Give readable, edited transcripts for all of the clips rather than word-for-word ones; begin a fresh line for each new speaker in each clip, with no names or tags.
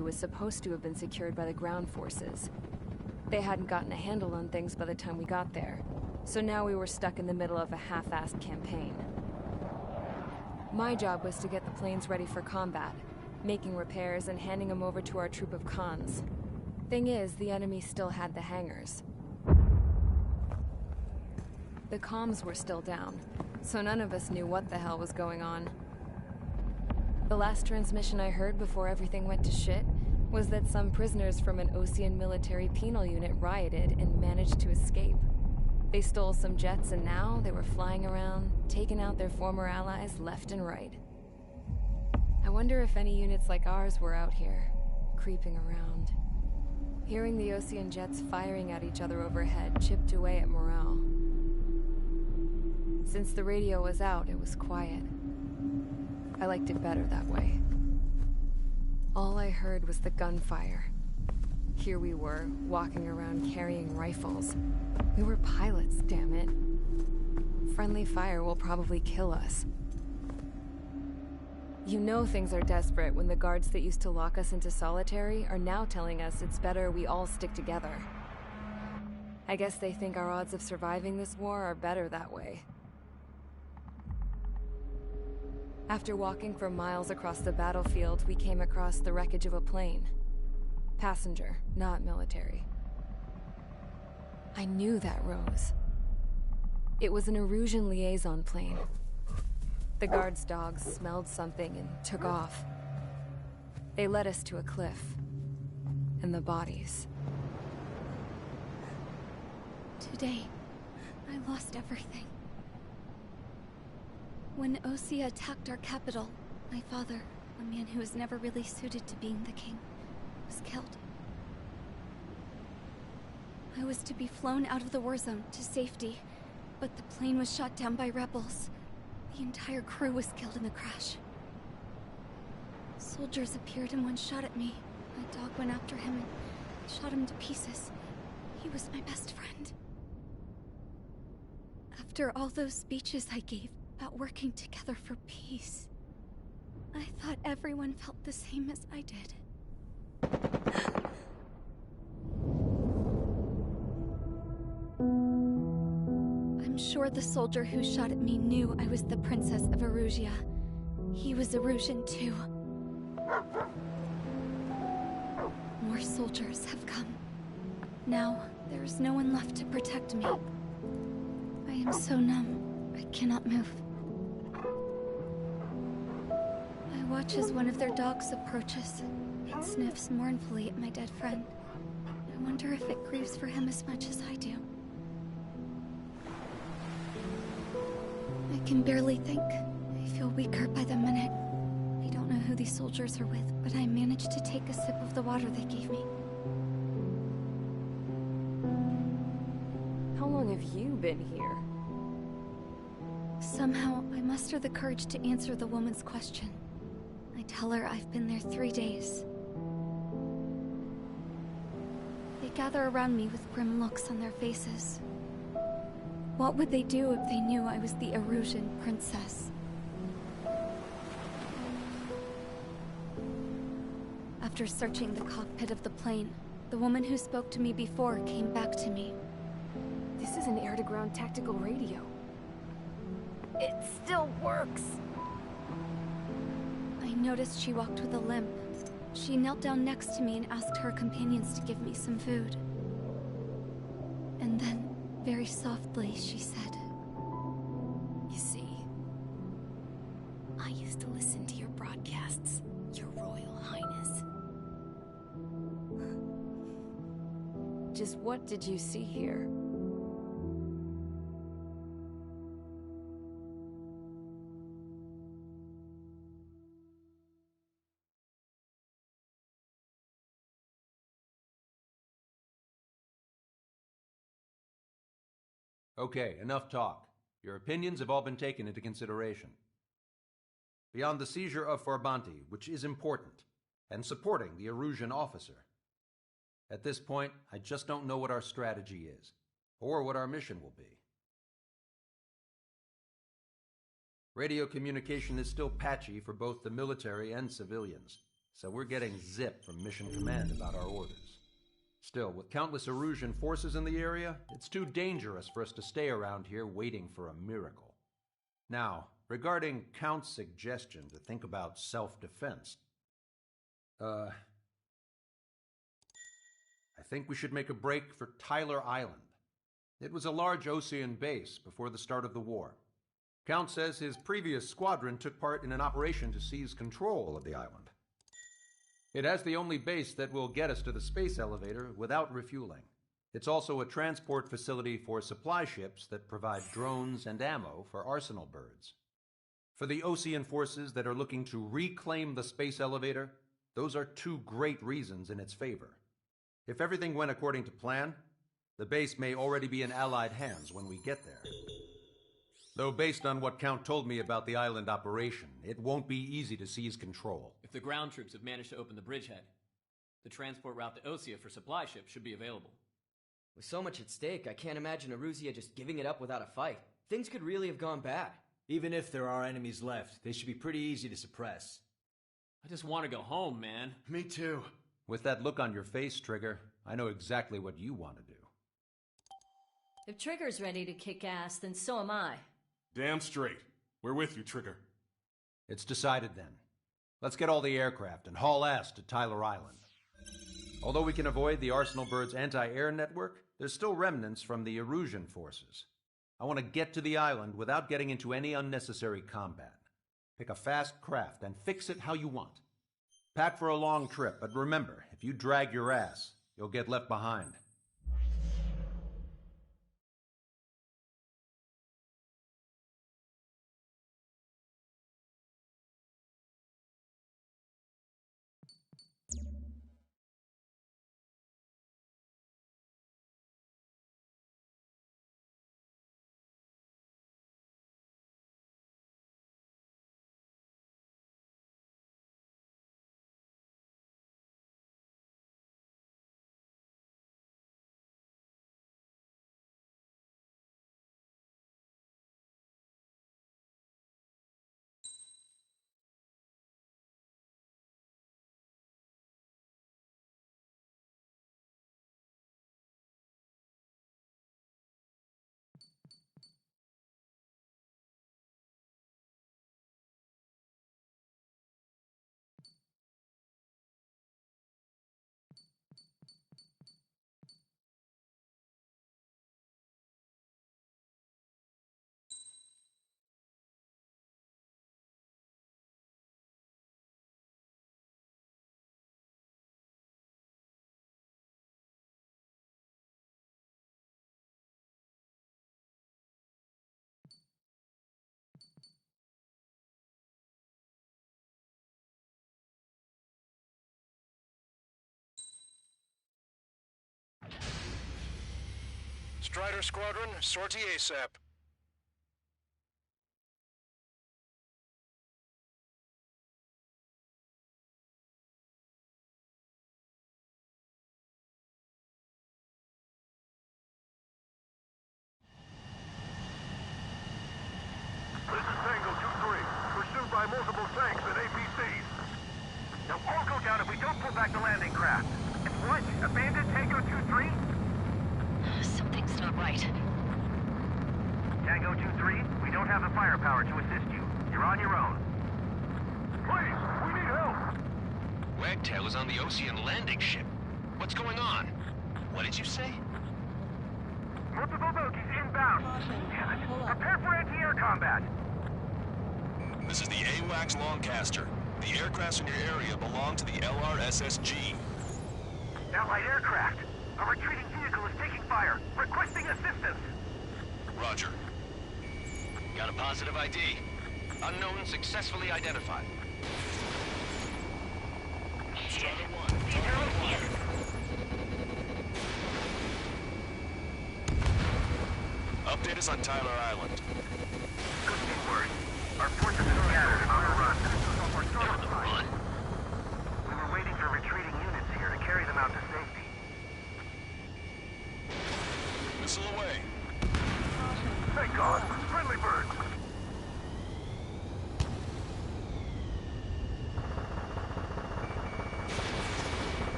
was supposed to have been secured by the ground forces. They hadn't gotten a handle on things by the time we got there, so now we were stuck in the middle of a half-assed campaign. My job was to get the planes ready for combat, making repairs and handing them over to our troop of cons. Thing is, the enemy still had the hangars. The comms were still down, so none of us knew what the hell was going on. The last transmission I heard before everything went to shit was that some prisoners from an Osean military penal unit rioted and managed to escape. They stole some jets and now they were flying around, taking out their former allies left and right. I wonder if any units like ours were out here, creeping around. Hearing the Osean jets firing at each other overhead chipped away at morale. Since the radio was out, it was quiet. I liked it better that way. All I heard was the gunfire. Here we were, walking around carrying rifles. We were pilots, damn it. Friendly fire will probably kill us. You know things are desperate when the guards that used to lock us into solitary are now telling us it's better we all stick together. I guess they think our odds of surviving this war are better that way. After walking for miles across the battlefield, we came across the wreckage of a plane. Passenger, not military. I knew that rose. It was an Erusian liaison plane. The guard's dogs smelled something and took off. They led us to a cliff. And the bodies.
Today, I lost everything. When Osea attacked our capital, my father, a man who was never really suited to being the king, was killed. I was to be flown out of the war zone to safety, but the plane was shot down by rebels. The entire crew was killed in the crash. Soldiers appeared and one shot at me. My dog went after him and shot him to pieces. He was my best friend. After all those speeches I gave about working together for peace, I thought everyone felt the same as I did. I'm sure the soldier who shot at me knew I was the Princess of Erusia. He was Erusian too. More soldiers have come. Now, there is no one left to protect me. I am so numb, I cannot move. I watch as one of their dogs approaches. It sniffs mournfully at my dead friend. I wonder if it grieves for him as much as I do. I can barely think. I feel weaker by the minute. I don't know who these soldiers are with, but I managed to take a sip of the water they gave me.
How long have you been here?
Somehow, I muster the courage to answer the woman's question. I tell her I've been there 3 days. They gather around me with grim looks on their faces. What would they do if they knew I was the Erusian princess? After searching the cockpit of the plane, the woman who spoke to me before came back to me.
This is an air-to-ground tactical radio. It still works!
I noticed she walked with a limp. She knelt down next to me and asked her companions to give me some food. And then, very softly, she said,
"You see, I used to listen to your broadcasts, Your Royal Highness."
Just what did you see here?
Okay, enough talk. Your opinions have all been taken into consideration. Beyond the seizure of Farbanti, which is important, and supporting the Erusian officer, at this point, I just don't know what our strategy is, or what our mission will be. Radio communication is still patchy for both the military and civilians. so we're getting zip from Mission Command about our orders. Still, with countless Erusian forces in the area, it's too dangerous for us to stay around here waiting for a miracle. Now, regarding Count's suggestion to think about self-defense, I think we should make a break for Tyler Island. It was a large Osean base before the start of the war. Count says his previous squadron took part in an operation to seize control of the island. It has the only base that will get us to the space elevator without refueling. It's also a transport facility for supply ships that provide drones and ammo for arsenal birds. For the Osean forces that are looking to reclaim the space elevator, those are two great reasons in its favor. If everything went according to plan, the base may already be in Allied hands when we get there. Though based on what Count told me about the island operation, it won't be easy to seize control.
If the ground troops have managed to open the bridgehead, the transport route to Osea for supply ships should be available.
With so much at stake, I can't imagine Erusia just giving it up without a fight. Things could really have gone bad.
Even if there are enemies left, they should be pretty easy to suppress.
I just want to go home, man.
Me too.
With that look on your face, Trigger, I know exactly what you want to do.
If Trigger's ready to kick ass, then so am I.
Damn straight. We're with you, Trigger.
It's decided then. Let's get all the aircraft and haul ass to Tyler Island. Although we can avoid the Arsenal Bird's anti-air network, there's still remnants from the Erusian forces. I want to get to the island without getting into any unnecessary combat. Pick a fast craft and fix it how you want. Pack for a long trip, but remember, if you drag your ass, you'll get left behind.
Strider Squadron, sortie ASAP.
This is Tango 2-3, pursued by multiple tanks and APCs.
They'll all go down if we don't pull back the landing craft. And what? Abandoned Tango 2-3?
Something's not right.
Tango 2-3, we don't have the firepower to assist you. You're on your own.
Please, we need help!
Wagtail is on the Osean landing ship. What's going on? What did you say?
Multiple bogies inbound. Damn it. Prepare for anti-air combat.
This is the AWACS Longcaster. The aircrafts in your area belong to the LRSSG.
Allied aircraft. A retreating vehicle is taking fire. Requesting assistance.
Roger.
Got a positive ID. Unknown successfully identified.
Strider 1.
These are Oseans.
Update us on Tyler Island.
Good word. Our forces are scattered on a run.
On the run?
We were waiting for retreating units here to carry them out to safety.
Missile away.
Thank God! Friendly birds!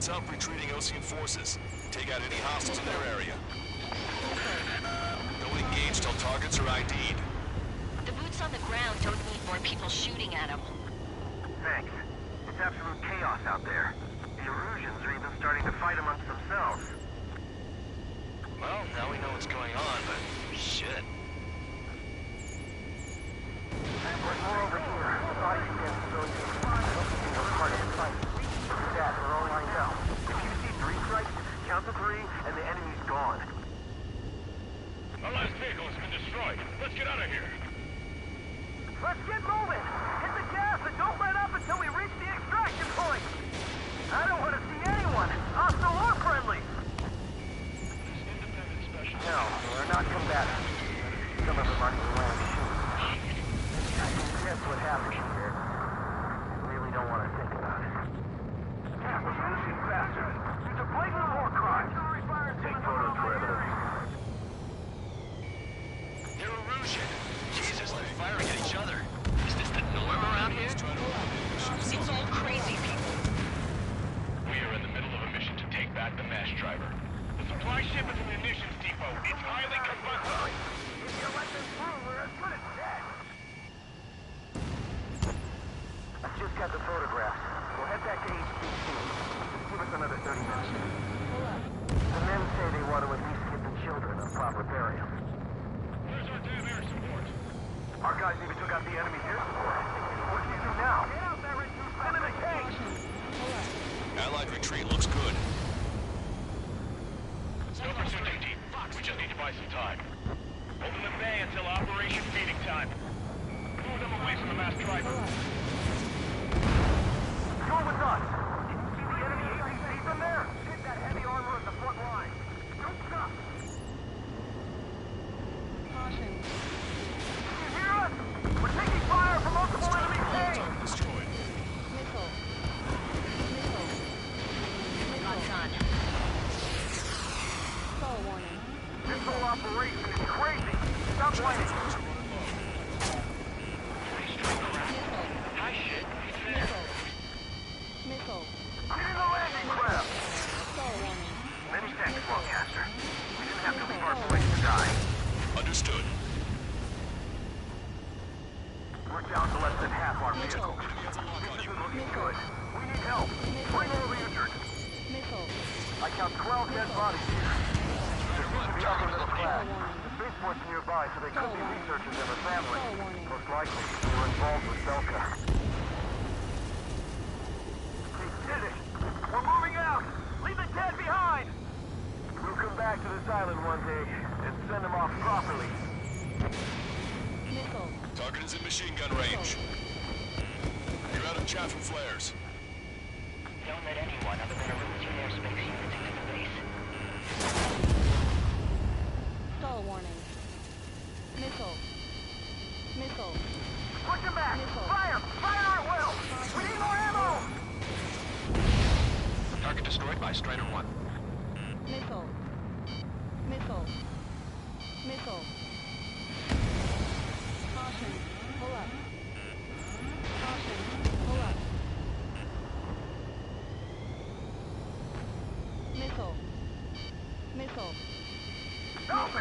Heads up retreating Osean forces. Take out any hostiles in their area. Don't engage till targets are ID'd.
The boots on the ground don't need more people shooting at them.
Thanks. It's absolute chaos out there. The Erusians are even starting to fight amongst themselves.
Well, now we know what's going on, but shit.
There's more over here. Bodies against civilians. Looking for part of the fight. Stats are all lined up. If you see 3 strikes, count to 3, and the enemy's gone.
Our last vehicle has been destroyed. Let's get out of here.
Let's get moving! Hit the gas and don't let up until we reach the extraction point! I don't want to see anyone, hostile or friendly! No, we're not combatants. Some of them aren't even wearing shoes. I can guess what happened here. I really don't want to think about it. Yeah, we're moving faster. It's a blatant war crime. Take photos for evidence.
They're Erusian. Jesus, they're firing at each other. Is this the norm around here?
It's all crazy people.
We are in the middle of a mission to take back the mass driver. The supply ship is a munitions depot. It's highly combustible.
If you let them through, we're as good as dead. I just got the photographs. We'll head back to HQ. Give us another 30 minutes. The men say they want to at least give the children a proper burial.
Where's our damn air support?
Our guys even took out the enemy's air support. What do you do now? Get out there and send in the tanks!
Allied retreat looks good.
No pursuit too deep. We just need to buy some time. Holding them bay until Operation Feeding Time. Move them away from the mass driver.
Go with us! Can you see the enemy APC from there? Hit that heavy armor at the front line. Don't stop!
Caution.
Can you hear us? We're taking fire from multiple enemy tanks!
Destroyed.
Missile.
Locked on.
Stall warning.
This whole operation is crazy! Stop whining!
Hi, shit.
Missile.
Get in the landing craft!
Stall warning.
Many thanks, Longcaster. We didn't have to leave our place to die.
Understood.
We're down to less than half our vehicles. This isn't looking good. We need help. Bring all the injured.
Missile.
I count 12 dead bodies here. There seems to be upper middle class. The spaceport's nearby, so they could be researchers and a family. Most likely, they were involved with Belka. They did it! We're moving out! Leave the dead behind! We'll come back to this island one day and send them off properly.
Missile.
Target is in machine gun range. You're out of chaff and flares.
Don't let anyone other than Erusian airspace units into the base.
Stall warning. Missile. Missile.
Push them back!
Missile.
Fire! Fire at will! We need more ammo!
Target destroyed by Strider 1.
Missile. Missile. Missile. Caution. Pull up. Caution. Pull up. Missile. Missile.
Help me!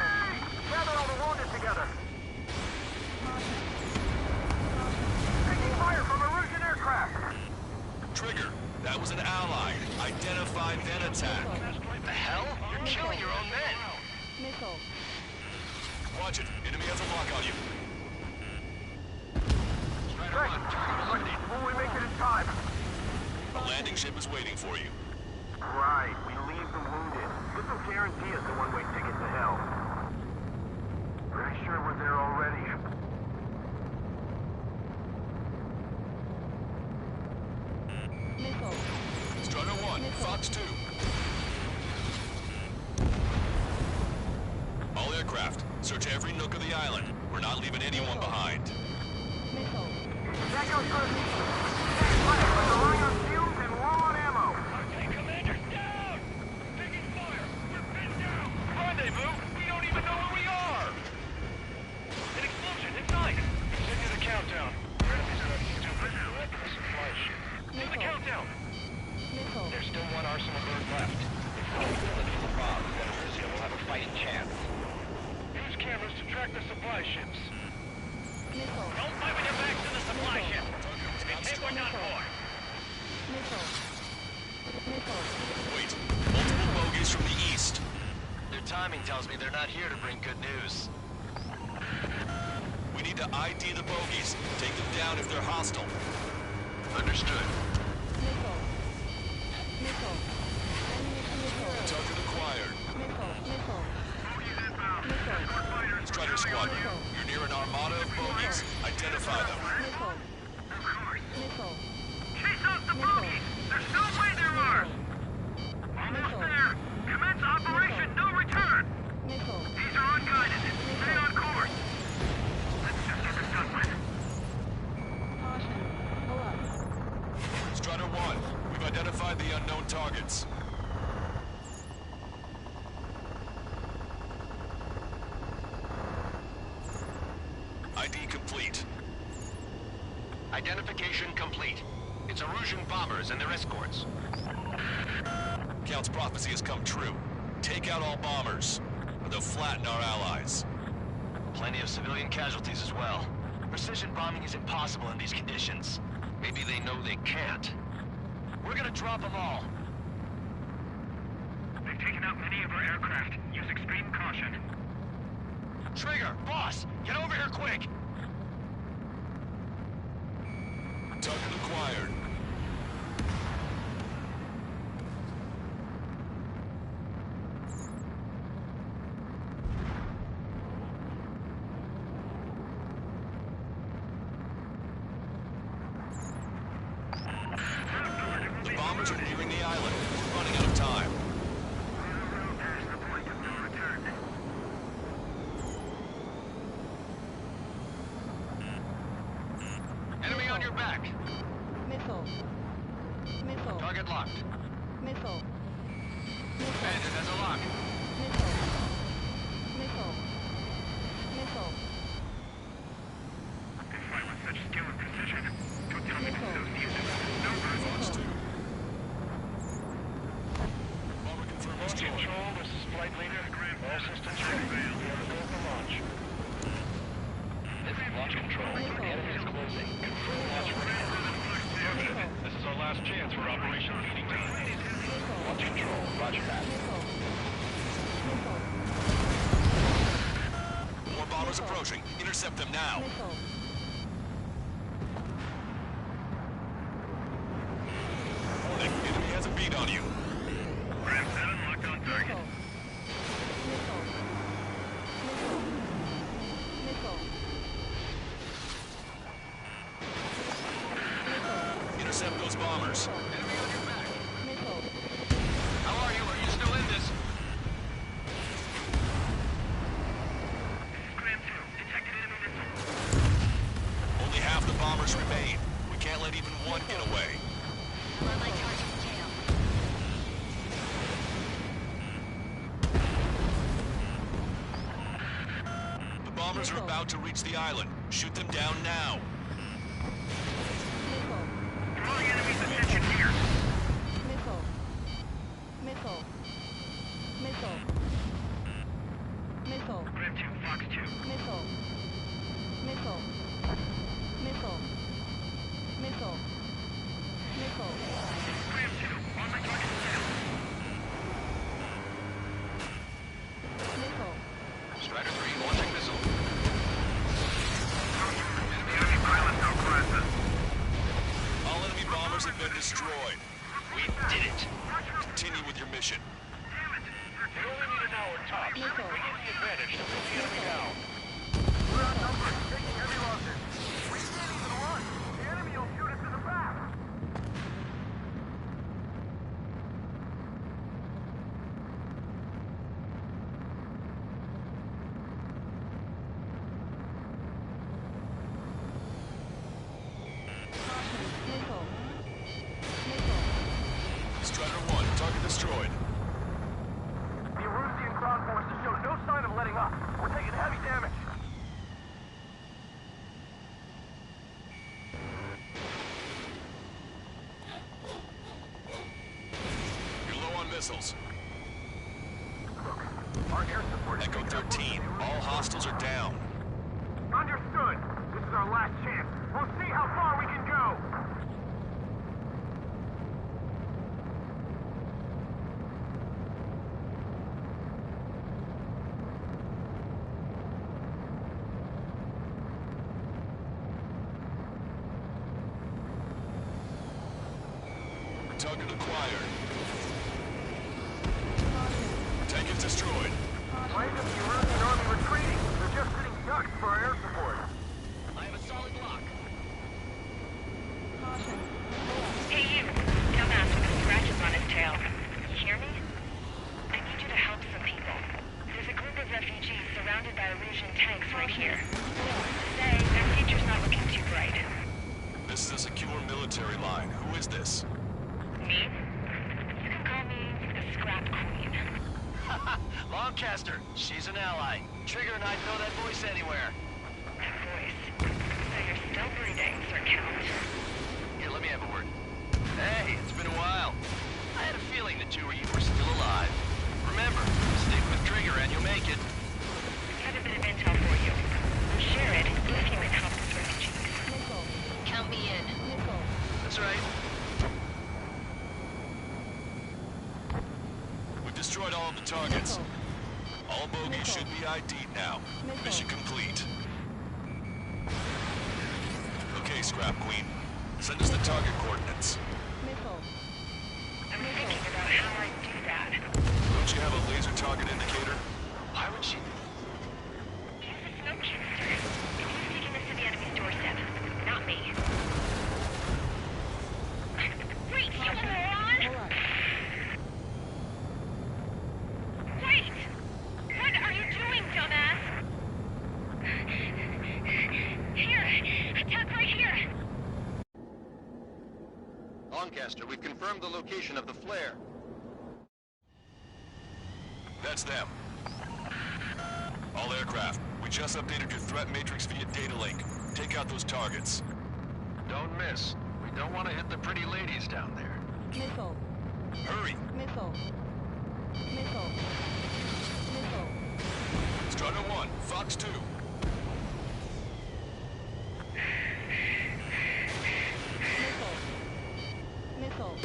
Gather all the wounded together!
Caution.
Taking fire from Erusian aircraft!
Trigger, that was an allied. Identify, then attack.
What the hell? You're killing your own men.
Missile.
Watch it. Enemy has a lock on you.
Strider 1, target eliminated.
Will we make it in time?
A landing ship is waiting for you.
Right, we leave the wounded. This will guarantee us a one-way ticket to hell. Pretty sure we're there already.
Missile.
Strider 1, Fox 2. All aircraft, search every nook of the island. We're not leaving anyone behind.
Missile.
That goes good. Stand by, we're relying on fumes and low on ammo.
Okay, Commander, down! Taking fire! We're pinned down! Rendezvous? We don't even know where we are! An explosion inside! Continue the countdown. Enemies are stupid. The supply ship. Do the countdown! There's still one arsenal bird left. If we can kill it from above, then Russia will have a fighting chance. Use cameras to track the supply ships. Don't fight with your backs to the supply ship. If you take, we're done for.
Wait, multiple bogies from the east.
Their timing tells me they're not here to bring good news.
We need to ID the bogies. Take them down if they're hostile.
Understood.
Target acquired. Strider squad, you're near an armada of bogies. Identify them.
Chase out the bogies! There's no way they're ours! Almost there! Commence operation no return! These are unguided. Stay on course! Let's just get this done with.
Strider 1, we've identified the unknown targets. ID complete.
Identification complete. It's Erusian bombers and their escorts.
Count's prophecy has come true. Take out all bombers, or they'll flatten our allies.
Plenty of civilian casualties as well. Precision bombing is impossible in these conditions. Maybe they know they can't. We're gonna drop them all.
They've taken out many of our aircraft. Use extreme caution.
Trigger, boss, get over here quick!
Target acquired. The bombers are nearing the island. We're running out of time.
Enemy on your back.
Missile.
Target locked.
Missile.
Bandit has a lock.
Missile.
They fight with such skill and precision. Don't tell me associated numbers.
Fox 2. Bomber confirmed
Launch
destroyed.
control, this is flight leader. All systems ready. We have a go for launch. This is launch control. The enemy is closing. Confirm launch ready. This is our last chance for Operation Feeding Time. Launch control, roger that.
More bombers approaching. Intercept them now. Warning, enemy has a beat on you.
Ram 7 locked on target.
Intercept those bombers.
Enemy on your back. How are you? Are you still in this?
Ram 2, detected enemy missile.
Only half the bombers remain. We can't let even one get away.
I'm on my target tail.
The bombers are about to reach the island. Shoot them down now.
Drawing enemy's attention here. Ram 2, Fox 2. Ram 2, on my target tail.
Strider 3 launching missile.
Enemy pilot, no crisis.
All enemy bombers have been destroyed.
We did it.
Continue with your mission.
They only need an hour tops. We need the advantage to put the enemy down.
We're outnumbered, taking heavy losses. We can't even run. The enemy will shoot us in the back.
Strider 1, target destroyed.
The Erusian ground forces show no sign of letting up. We're taking heavy damage.
missiles.
Look, our air support...
Echo 13, all hostiles are down.
Understood. This is our last chance. We'll see how far we can go.
Target acquired. Tank is destroyed.
Why is the Erusian army retreating? They're just getting ducks for our air support.
I have a solid lock.
Hey you, dumbass with the scratches on his tail. You hear me? I need you to help some people. There's a group of refugees surrounded by Erusian tanks right here. Say, their future's not looking too bright.
This is a secure military line. Who is this?
Me? You can call me the Scrap Queen.
Lancaster, she's an ally. Trigger and I'd know that voice anywhere.
That voice. So you're still breathing, Sir Count.
Here, let me have a word. Hey, it's been a while. I had a feeling the two of you were still alive. Remember, stick with Trigger and you'll make it.
I have a bit of intel for you. We'll share it if you can help these refugees.
Count me in.
That's right.
We've destroyed all of the targets. All bogies should be ID'd now. Mission complete. Okay, Scrap Queen. Send us the target coordinates.
I'm thinking about how I do that.
Don't you have a laser target indicator?
Why would she...
Use the smoke canister. He's taking this to the enemy's doorstep. Not me. Wait, you moron! Wait! What are you doing, dumbass? Here! Attack right here!
Lancaster, we've confirmed the location of the flare.
That's them. All aircraft, we just updated your threat matrix via data link. Take out those targets.
Don't miss. We don't want to hit the pretty ladies down there.
Missile.
Hurry!
Missile. Missile. Missile.
Strider 1, Fox 2.
Missile.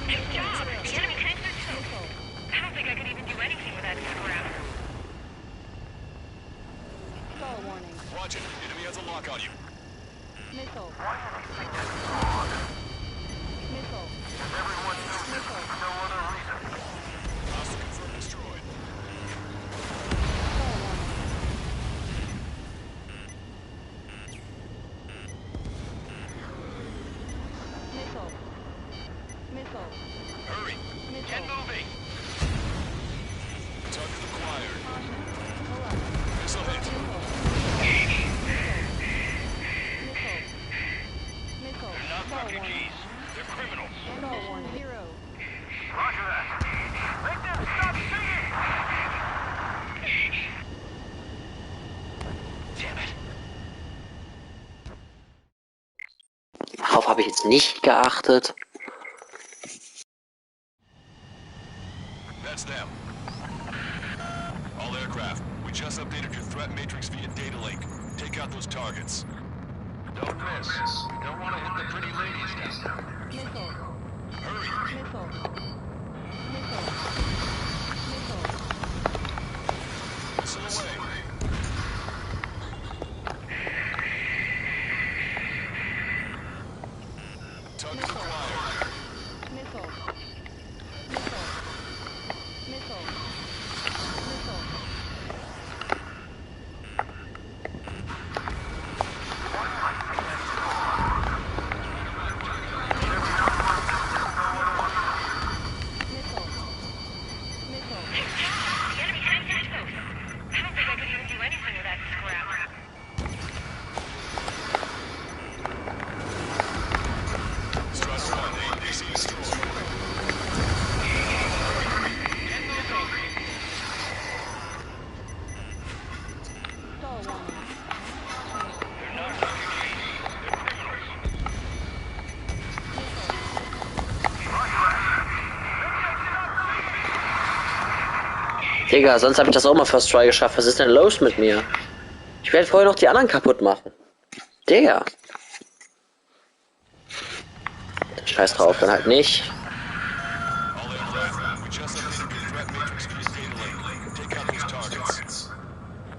Good job! The enemy tanks are toast. I don't think I could even do anything with that scrap.
Stall warning.
Watch it. Enemy has a lock on you.
Missile.
Why do they think that's wrong?
Missile.
Because everyone knows this for no other reason.
Hostile confirmed destroyed.
Stall warning. Missile. Missile.
Hurry!
Missile.
Get moving!
Target acquired.
Alert.
Missile hit.
Missile.
They're not
Stall warning.
refugees. They're criminals.
Stall warning. Zero.
Roger that. Make them stop singing!
Damn it.
Darauf habe ich jetzt nicht geachtet.
That's them. All aircraft, we just updated your threat matrix via data link. Take out those targets.
Don't miss. We don't want to hit the pretty ladies down there.
Missile.
Hurry!
Missile. Missile. Missile.
Missile away. Target acquired.
Missile. Missile. Missile. Missile. Missile. Missile.
The enemy tanks are toast. I don't think I
Digga, sonst habe ich das auch mal First Try geschafft. Was ist denn los mit mir? Ich werde vorher noch die anderen kaputt machen. Digga. Scheiß drauf, dann halt nicht.
All aircraft, we just updated your threat matrix via data link. Take out those targets.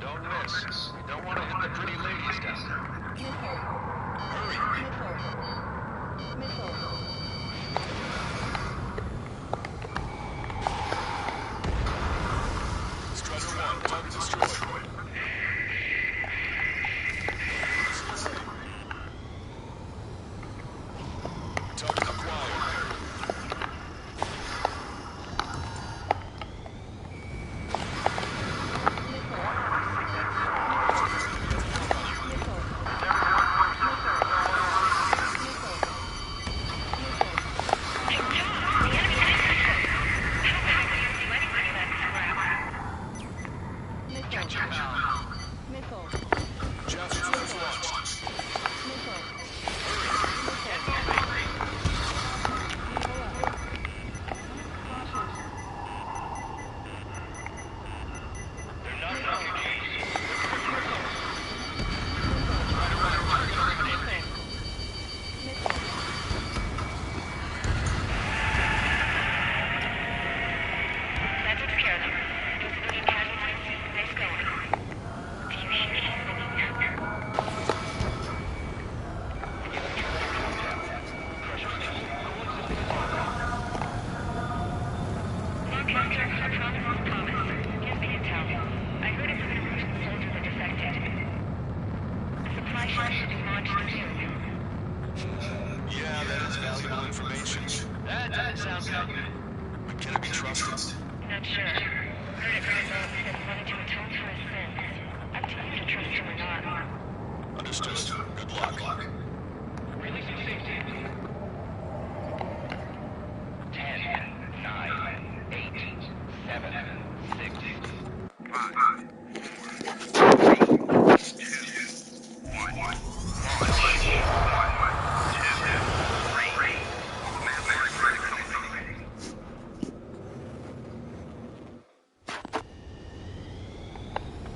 Don't miss. We don't want to hit the pretty ladies down there.
Hurry!
Missile.
Strider 1, target destroyed. Target acquired. Jeff, threats launched.
That took care of them. No civilian casualties. Nice going. Do you hear me? Broadcaster, a promise is a promise. Give me intel. I heard of an Erusian soldier that defected. The supply ship should be launched soon.
Yeah, that is valuable information.
That doesn't sound good.
But can it be trusted?
Not sure. Heard it from his own that he wanted to atone for his sins. Up to you to trust him or not.
Understood. Good luck.
Releasing safety. 10, 9, 8, 7, 6, 5, 4, 3, 2, 1.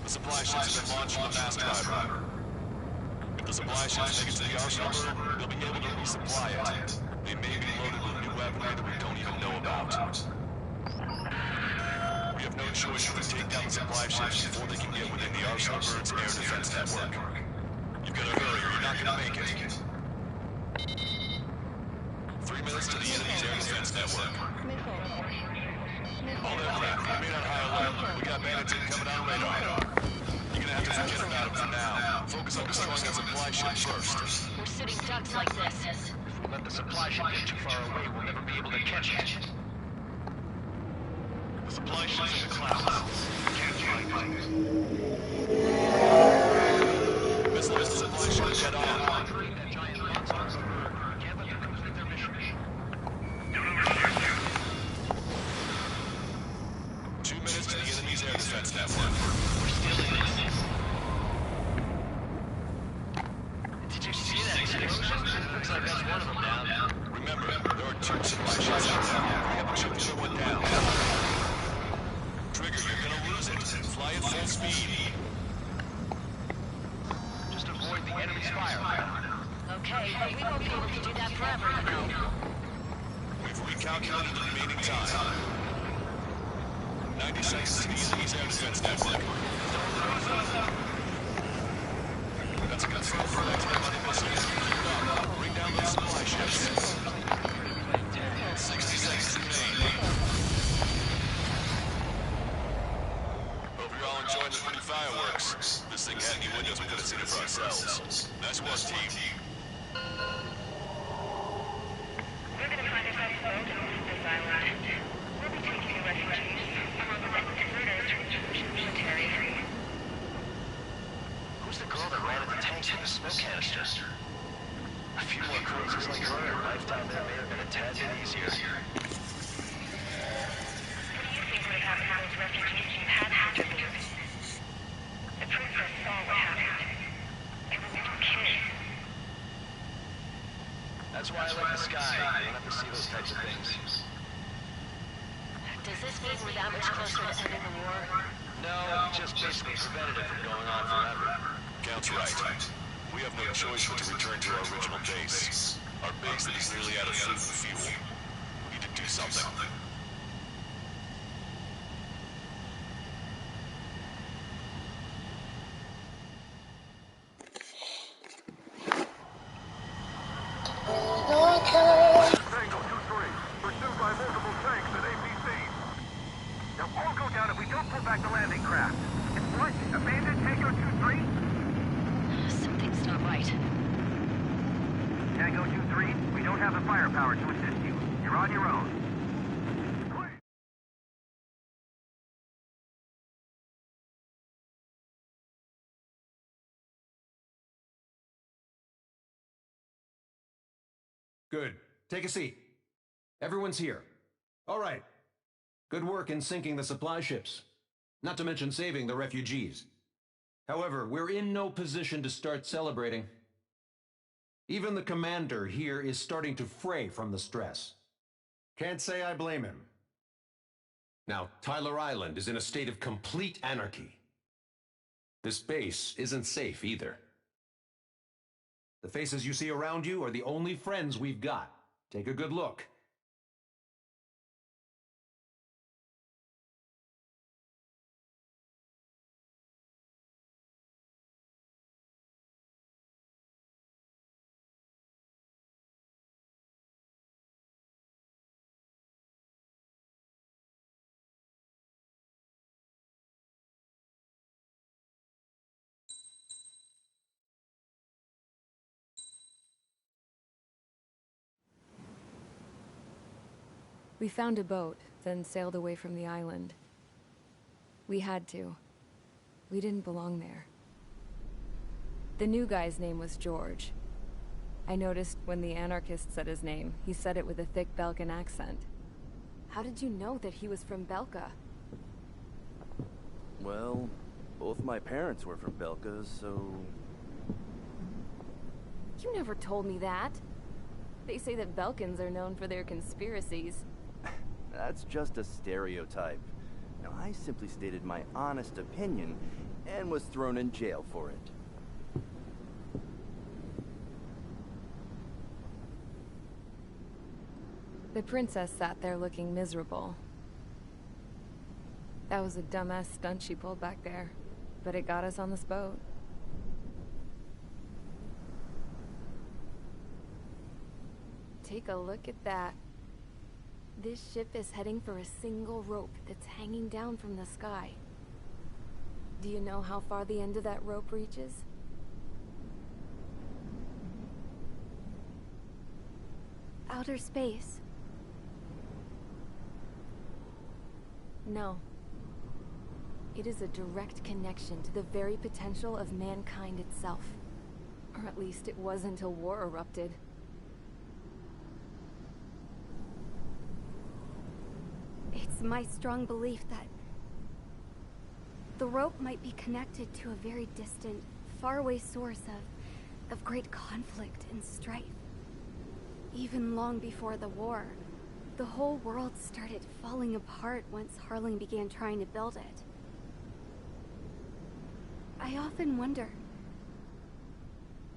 The supply ships have been launched from the mass driver. If the supply ships make it to the arsenal berth, they'll be able to resupply it. They may be loaded with new weaponry that we don't even know about. We have no choice but to take down the supply ships before they can get within the arsenal berth's air defense network. You've got to hurry or you're not going to make it. 3 minutes to the enemy's air defense network. All aircraft, remain on high alert. We got bandits incoming on radar. You're gonna have to forget about them for now. Focus on destroying that supply ship first.
We're sitting ducks like this.
If we let the supply ship get too far away, we'll never be able to catch it.
The supply ship's in the clouds. Can't fight. Missile the supply ship head on.
That giant monster. Can't let them complete their mission.
2 minutes to the enemy's air defense network.
We're still in it. Did you see that explosion? Looks like that's one of them down.
Remember, there are 2 supply ships out there. We haven't shut the other one down. Trigger, you're gonna lose it. Fly at full speed.
Just avoid the enemy's fire.
Okay, but we won't be able to do that forever, you know.
We've recalculated the remaining time. 90 seconds to the enemy's air defense network. That's a confirm for an anti-money missile. Bring down those supply ships. 60 seconds remain. Hope you're all enjoying the pretty fireworks. This thing had any windows, we could have seen it for ourselves. Nice work, team.
We're gonna find ourselves a boat off this island. We'll be taking the refugees, along with the deserters from Military.
Who's the girl that ran at the tanks with the smoke canister? A few more crazies like her, and life down there may have been a tad bit easier.
What do you think would have happened to those refugees if you hadn't intervened? The princess saw what happened. They were little kids.
That's why I like the sky. I don't have to see those types of things.
Does this
mean we're that much closer to ending the war?
No, just basically prevented it from going on forever.
Count's right. We have no choice but to return to our original base. Our base that is nearly out of food and fuel. We need to do something.
Tango 2-3, pursued by multiple tanks and APCs. They'll all go down if we don't pull back the landing craft. It's what? Abandoned Tango 2-3?
Something's not right.
Tango 2-3, we don't have the firepower to assist you. You're on your own.
Good. Take a seat. Everyone's here. All right. Good work in sinking the supply ships. Not to mention saving the refugees. However, we're in no position to start celebrating. Even the commander here is starting to fray from the stress. Can't say I blame him. Now, Tyler Island is in a state of complete anarchy. This base isn't safe either. The faces you see around you are the only friends we've got. Take a good look.
We found a boat, then sailed away from the island. We had to. We didn't belong there. The new guy's name was George. I noticed when the anarchist said his name, he said it with a thick Belkan accent. How did you know that he was from Belka?
Well, both my parents were from Belka, so...
You never told me that. They say that Belkans are known for their conspiracies.
That's just a stereotype. Now, I simply stated my honest opinion and was thrown in jail for it.
The princess sat there looking miserable. That was a dumbass stunt she pulled back there, but it got us on this boat. Take a look at that. This ship is heading for a single rope that's hanging down from the sky. Do you know how far the end of that rope reaches?
Outer space.
No. It is a direct connection to the very potential of mankind itself. Or at least it was until war erupted.
It's my strong belief that the rope might be connected to a very distant, faraway source of great conflict and strife. Even long before the war, the whole world started falling apart once Harling began trying to build it. I often wonder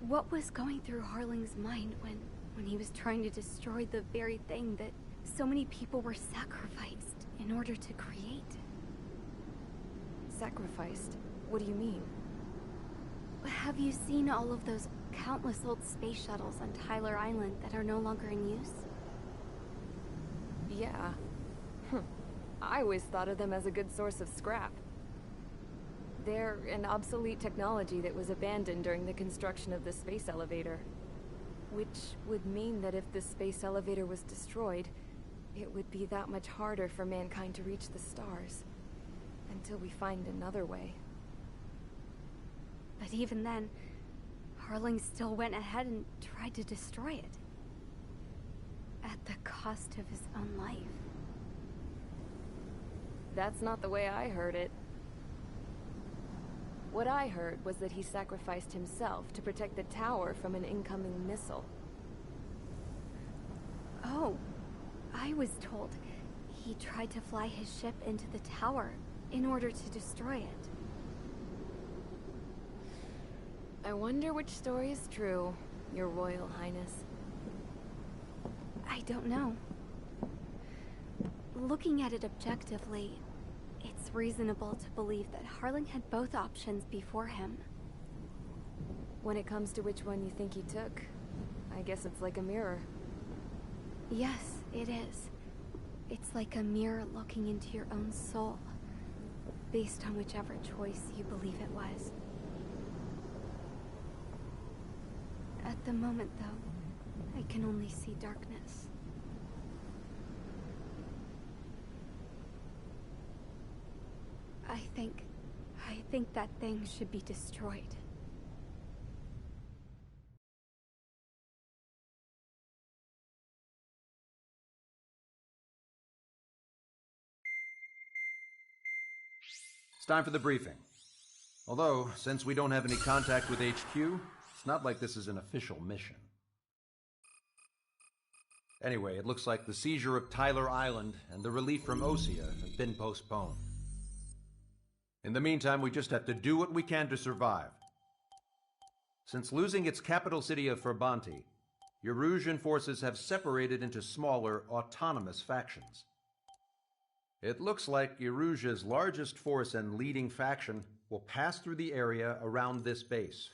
what was going through Harling's mind when he was trying to destroy the very thing that so many people were sacrificed in order to create.
Sacrificed? What do you mean?
Have you seen all of those countless old space shuttles on Tyler Island that are no longer in use?
Yeah. I always thought of them as a good source of scrap. They're an obsolete technology that was abandoned during the construction of the space elevator. Which would mean that if the space elevator was destroyed, it would be that much harder for mankind to reach the stars. Until we find another way.
But even then, Harling still went ahead and tried to destroy it. At the cost of his own life.
That's not the way I heard it. What I heard was that he sacrificed himself to protect the tower from an incoming missile.
Oh, I was told He tried to fly his ship into the tower in order to destroy it.
I wonder which story is true, Your Royal Highness.
I don't know. Looking at it objectively, it's reasonable to believe that Harling had both options before him.
When it comes to which one you think he took, I guess it's like a mirror.
Yes, it is. It's like a mirror looking into your own soul, based on whichever choice you believe it was. At the moment, though, I can only see darkness. I think that thing should be destroyed.
It's time for the briefing. Although, since we don't have any contact with HQ, it's not like this is an official mission. Anyway, it looks like the seizure of Tyler Island and the relief from Osea have been postponed. In the meantime, we just have to do what we can to survive. Since losing its capital city of Ferbanti, Erusian forces have separated into smaller, autonomous factions. It looks like Erusia's largest force and leading faction will pass through the area around this base.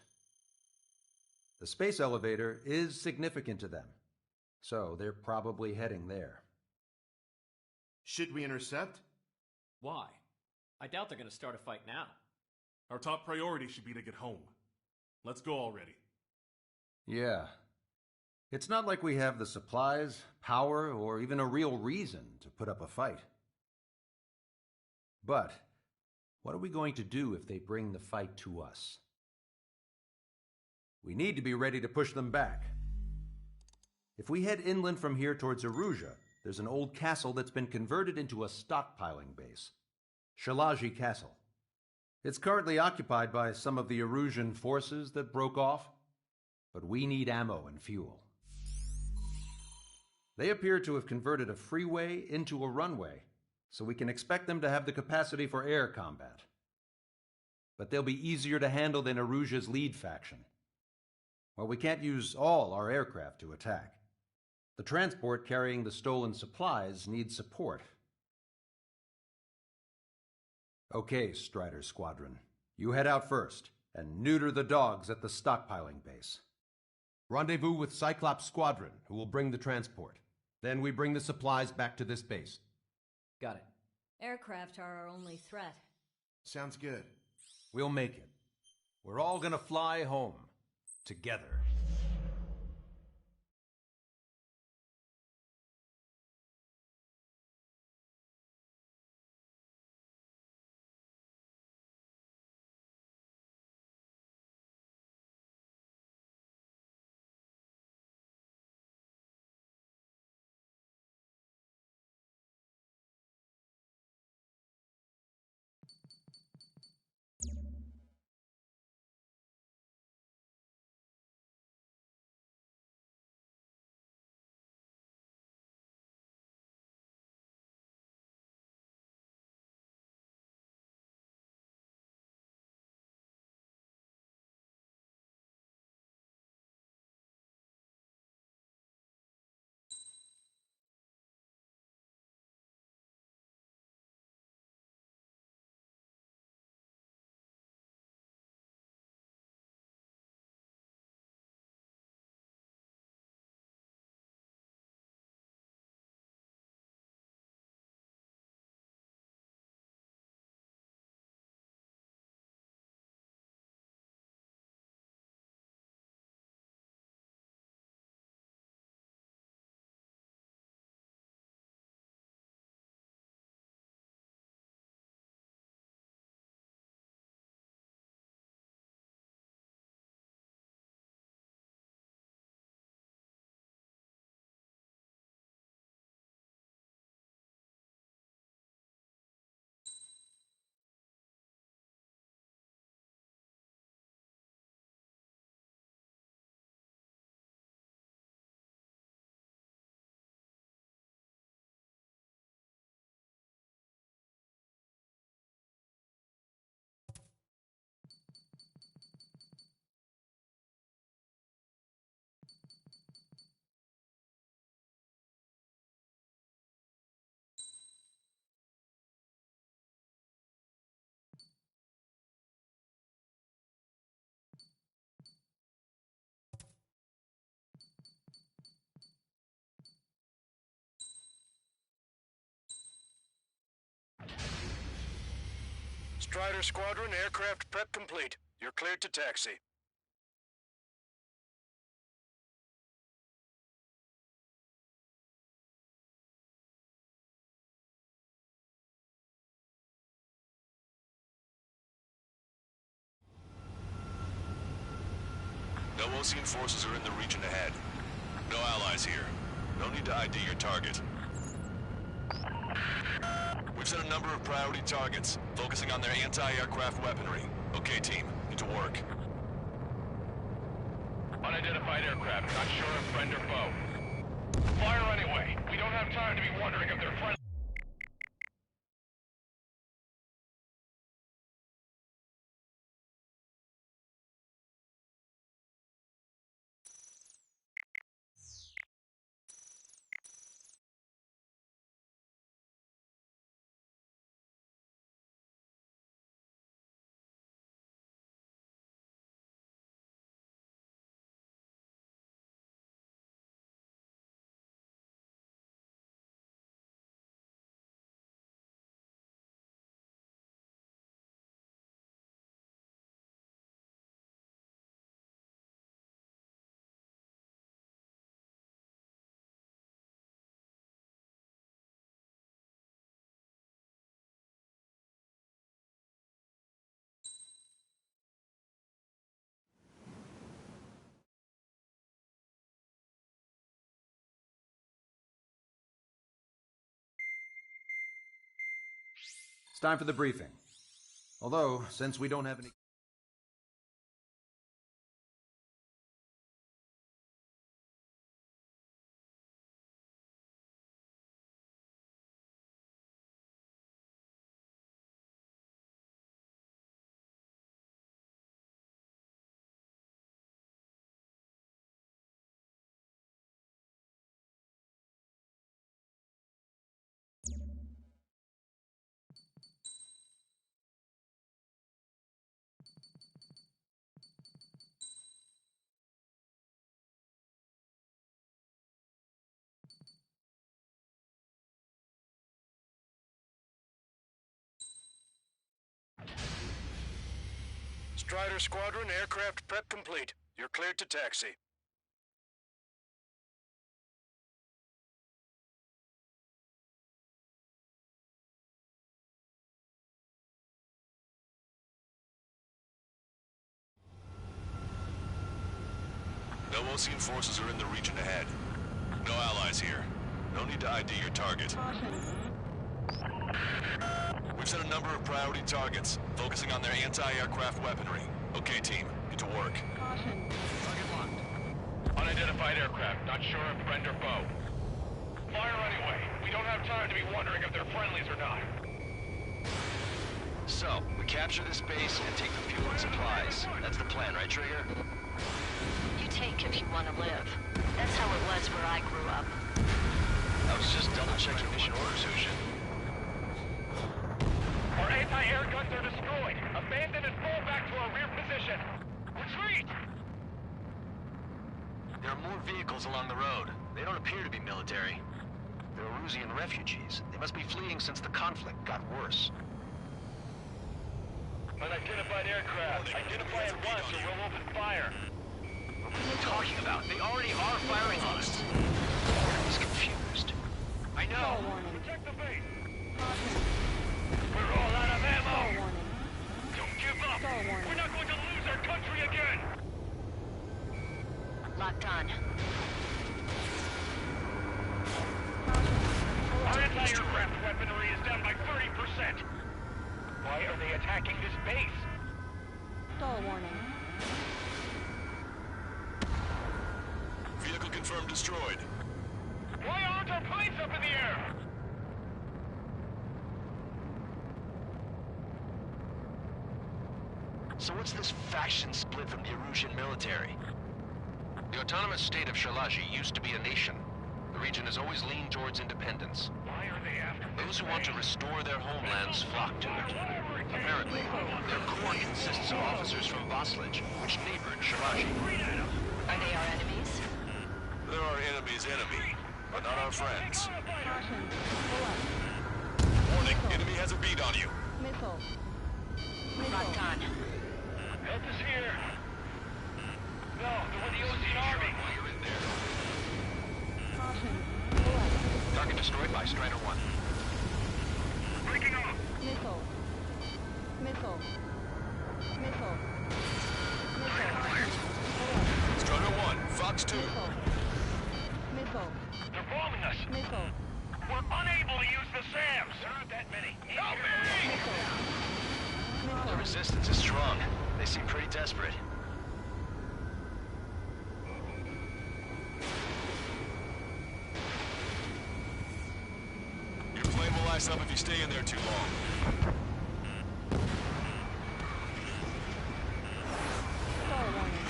The space elevator is significant to them, so they're probably heading there.
Should we intercept?
Why? I doubt they're going to start a fight now.
Our top priority should be to get home. Let's go already.
Yeah. It's not like we have the supplies, power, or even a real reason to put up a fight. But what are we going to do if they bring the fight to us? We need to be ready to push them back. If we head inland from here towards Erusia, there's an old castle that's been converted into a stockpiling base. Shalaji Castle. It's currently occupied by some of the Erusian forces that broke off, but we need ammo and fuel. They appear to have converted a freeway into a runway, so we can expect them to have the capacity for air combat. But they'll be easier to handle than Erusia's lead faction. Well, we can't use all our aircraft to attack. The transport carrying the stolen supplies needs support. Okay, Strider Squadron. You head out first, and neuter the dogs at the stockpiling base. Rendezvous with Cyclops Squadron, who will bring the transport. Then we bring the supplies back to this base.
Got it.
Aircraft are our only threat.
Sounds good.
We'll make it. We're all gonna fly home. Together.
Strider Squadron, aircraft prep complete. You're cleared to taxi.
No Osean forces are in the region ahead. No allies here. No need to ID your target. We've set a number of priority targets, focusing on their anti-aircraft weaponry. Okay, team, get to work.
Unidentified aircraft, not sure if friend or foe. Fire anyway. We don't have time to be wondering if they're friendly.
It's time for the briefing. Although, since we don't have any...
Strider Squadron, aircraft prep complete. You're cleared to taxi.
No Osean forces are in the region ahead. No allies here. No need to ID your target. We've set a number of priority targets, focusing on their anti-aircraft weaponry. Okay, team, get to work.
Target locked. Unidentified aircraft, not sure if friend or foe. Fire anyway. We don't have time to be wondering if they're friendlies or not.
So, we capture this base and take the fuel and supplies. That's the plan, right, Trigger?
You take if you want to live. That's how it was where I grew up.
I was just double-checking mission orders, Hushin.
Our anti-air guns are destroyed. Abandon and fall back to our rear position. Retreat!
There are more vehicles along the road. They don't appear to be military. They're Erusian refugees. They must be fleeing since the conflict got worse.
Unidentified aircraft. Identify at once or we'll open fire.
What are you talking about? They already are firing on us. Everyone's confused. I know.
Protect the base. We're all out of ammo. Don't give up. We're not going to lose our country again.
Locked on.
Our anti-aircraft weaponry is down by 30%. Why are they attacking this base?
Stall warning.
Vehicle confirmed destroyed.
Why aren't our planes up in the air?
So what's this faction split from the Erusian military?
The autonomous state of Shalaji used to be a nation. The region has always leaned towards independence.
Why are they after
Those who want to restore their homelands flock to it. Apparently, their core consists of officers from Vaslij, which neighbored Shalaji.
Are they our enemies?
They're our enemy's enemy, but not our friends.
Caution. Pull up.
Warning, enemy has a bead on you.
Missile.
Rock on.
Help is here. No, they're with the Ocean Army.
You're in there.
Caution.
Target destroyed by Strider 1.
Breaking off.
Missile. Missile. Missile.
Strider 1, Fox 2.
Missile.
They're bombing us.
Missile.
We're unable to use the SAMs. There aren't that many. Help me!
The resistance is strong. They seem pretty desperate.
Your plane will ice up if you stay in there too long.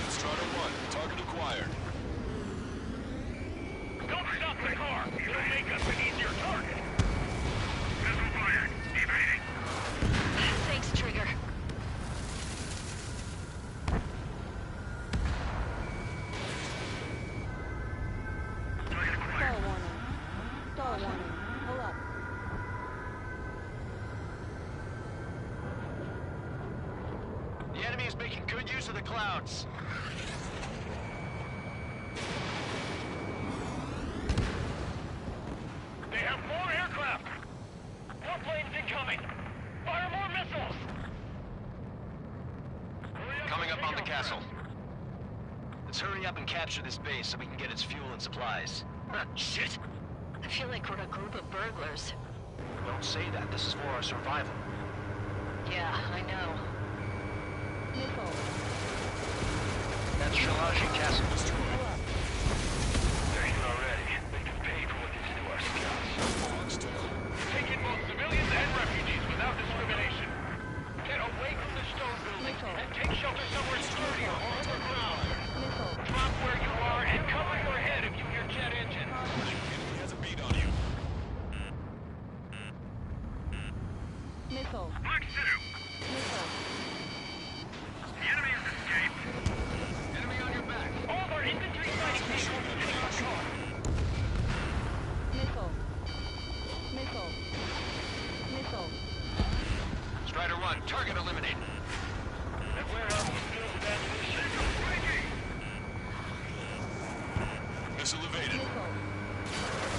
Strider 1, target acquired.
Don't stop the car. It'll make us an easier target. Missile fired. Evading.
Thanks, Trigger.
Stall warning. Stall warning. Pull up.
The enemy is making good use of the clouds.
They have more aircraft. More planes incoming. Fire more missiles.
Coming up on the castle. Let's hurry up and capture this base so we can get its fuel and supplies. Shit!
I feel like we're a group of burglars.
Don't say that. This is for our survival.
Yeah, I know.
Missile.
That's Shalaji Castle.
They're here already. They can pay for what they do to our scouts. Take in both civilians and refugees without discrimination. Get away from the stone building and take shelter somewhere sturdier or underground. Drop where you are and cover your head if you hear jet engines.
Enemy has a beat on you.
Missile.
Fox 2.
Missile.
The enemy has escaped.
Enemy on your back.
All of our infantry fighting vehicles hitting our car.
Missile. Missile. Missile.
Strider 1, target eliminated.
That warehouse was filled with ammunition.
Missile evaded.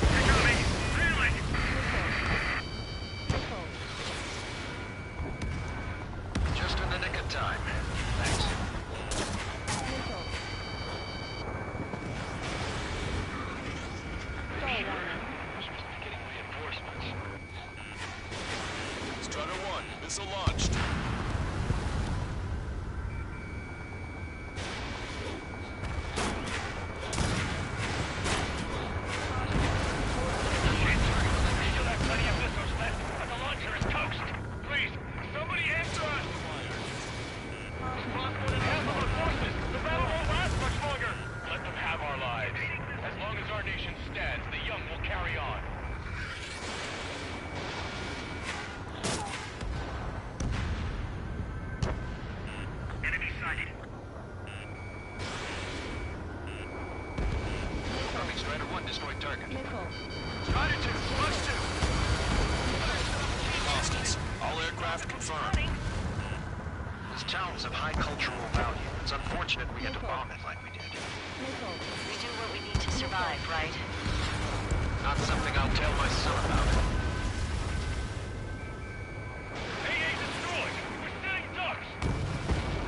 Incoming! Really?
Just in the nick of time. Thanks.
Getting reinforcements.
Strider 1, missile launched.
Still have plenty of missiles left, but the launcher is toast. Please, somebody answer us! We've lost more than half of our forces. The battle won't last much longer. Let them have our lives. As long as our nation stands, the young will carry on. Enemy sighted.
Confirming Strider 1 destroyed target.
Strider 2, Fox 2.
Hostiles. All aircraft confirmed.
This town is of high cultural value. It's unfortunate we had to bomb it like we did.
We do what we need to survive, right?
Not something I'll tell my son about.
AA destroyed. We're sitting ducks.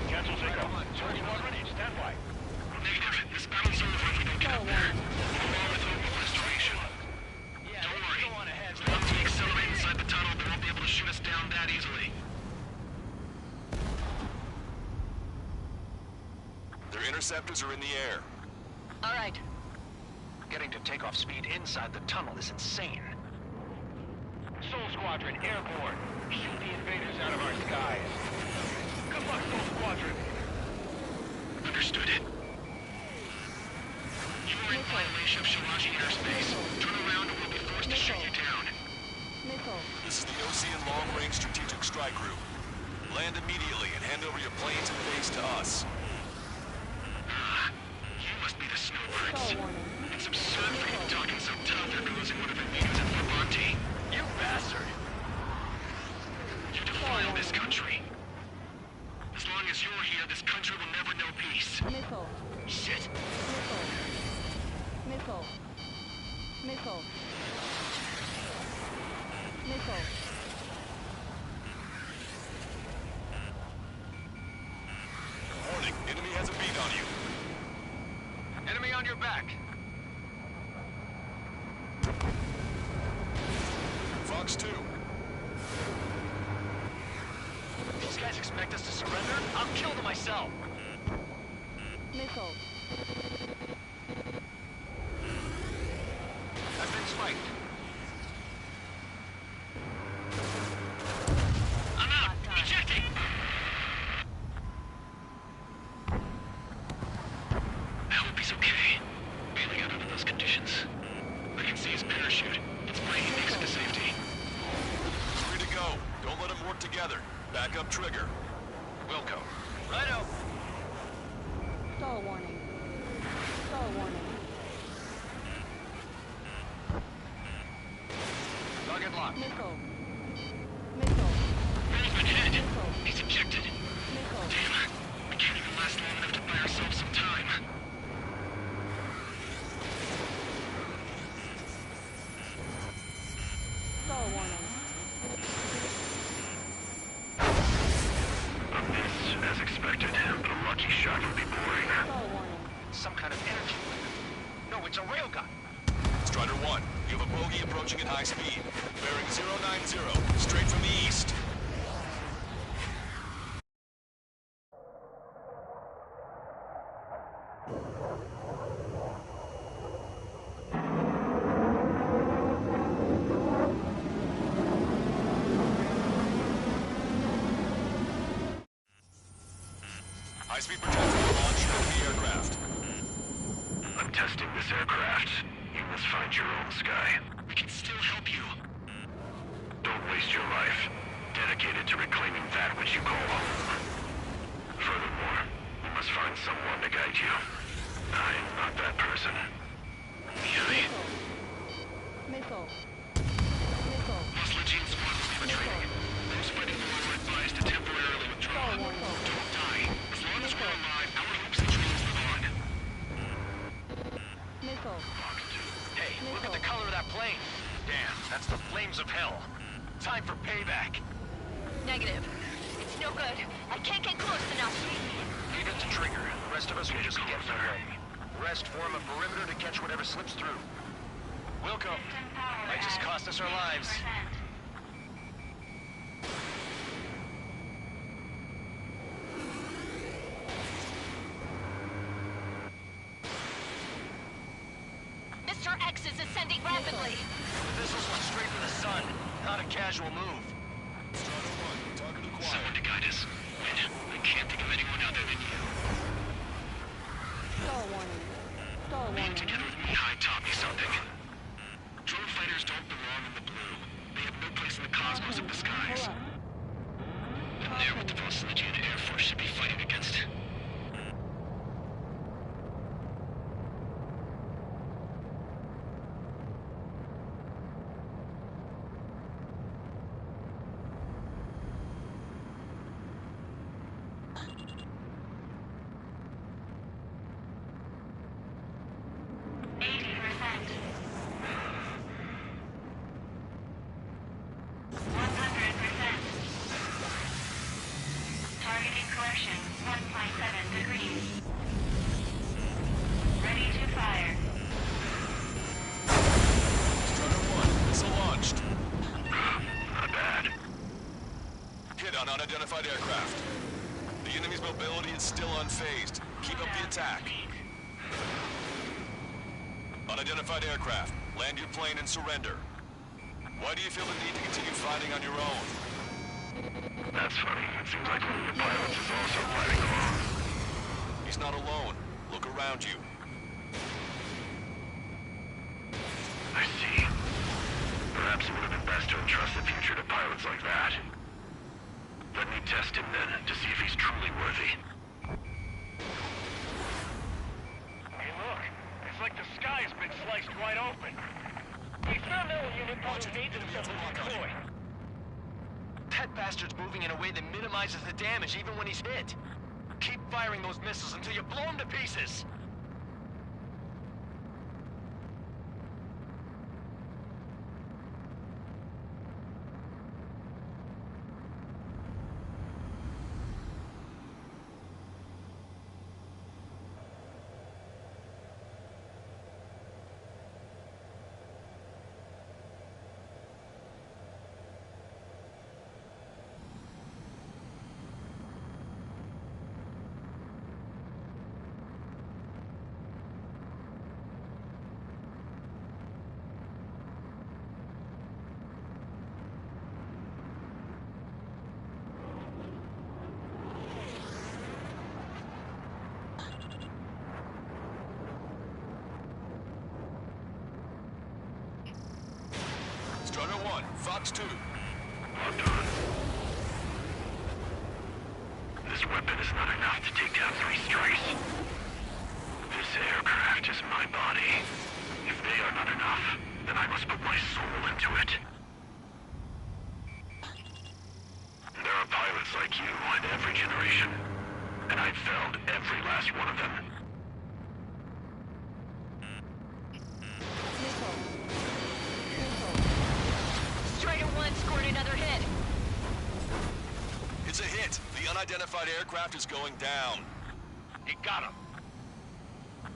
Cancel takeoff. Target 1 ready. Stand by.
Negative. This battle's over if we don't get up there. Along with hope of restoration. Don't worry. Once we accelerate inside the tunnel, they won't be able to shoot us down that easily. Their interceptors are in the air.
All right.
Getting to takeoff speed inside the tunnel is insane.
Soul Squadron, airborne. Shoot the invaders out of our skies. Good luck, Soul Squadron.
Understood it. You are in violation of Shalaji airspace. Turn around or we'll be forced to shoot you down. This is the Ocean Long Range Strategic Strike Group. Land immediately and hand over your planes and base to us. You must be the snowbirds. It's absurd for you talking so tough you're causing one of the meetings at Forbanti.
You bastard!
You defile this country.
Missile.
Warning, enemy has a beat on you.
Enemy on your back.
Fox 2.
These guys expect us to surrender? I'll kill them myself.
Missile.
I've been spiked. I'm out. Ejecting. I hope he's okay. Bailing out under those conditions. I can see his parachute. It's why he makes it to safety.
Free to go. Don't let them work together. Back up trigger.
Wilco. Righto.
Stall warning. Stall warning.
Target locked.
Missile. Missile.
Management hit.
Missile.
He's ejected.
Missile.
Damn. We can't even last long enough to buy ourselves some time.
Stall warning.
A miss, as expected, but a lucky shot would be boring.
Stall warning.
Some kind of energy weapon. No, it's a railgun.
Strider 1, you have a bogey approaching at high speed. Bearing 090, straight from the east. High-speed protector launch enemy aircraft.
I'm testing this aircraft. You must find your own sky. We can still help you. Don't waste your life. Dedicated to reclaiming that which you call home. Furthermore, we must find someone to guide you. I'm not that person. Yui.
Missile. Missile.
Muscle Gene Squad will be training. Those fighting below are advised to temporarily withdraw.
Stall warning.
Don't die. As long as we're alive, our hopes and dreams live on.
Missile.
Hey, look at the color of that plane. Damn, that's the flames of hell. Time for payback.
Negative. It's no good. I can't get close enough.
Leave it to Trigger. The rest of us will just get in the way. Rest form a perimeter to catch whatever slips through. Wilco. Might just cost us our lives.
Mr. X is ascending rapidly.
The missiles went straight for the sun. Not a casual move.
Strider 1, target acquired.
Someone to guide us. I can't think of anyone other than you.
Stall warning. Stall
Being
warning.
together with Mihai taught me something. Drone fighters don't belong in the blue. They have no place in the cosmos of the skies.
Pull up.
And they're what the Valsiligian Air Force should be fighting against.
Targeting correction, 1.7 degrees. Ready to fire.
Strider 1, missile launched.
Not bad.
Hit on unidentified aircraft. The enemy's mobility is still unfazed. Keep up the attack. Unidentified aircraft. Land your plane and surrender. Why do you feel the need to continue fighting on your own?
That's funny. It seems like one of the pilots is also fighting along.
He's not alone. Look around you.
I see. Perhaps it would have been best to entrust the future to pilots like that. Let me test him then, to see if he's truly worthy.
Hey, look. It's like the sky's been sliced wide open. The experimental unit probably needs himself to deploy.
That bastard's moving in a way that minimizes the damage even when he's hit. Keep firing those missiles until you blow him to pieces.
Locks too.
Locked on. This weapon is not enough to take down 3 strikes. This aircraft is my body. If they are not enough, then I must put my soul into it. There are pilots like you in every generation, and I've felled every last one of them.
Strider 1 scored another hit.
It's a hit. The unidentified aircraft is going down.
You got him.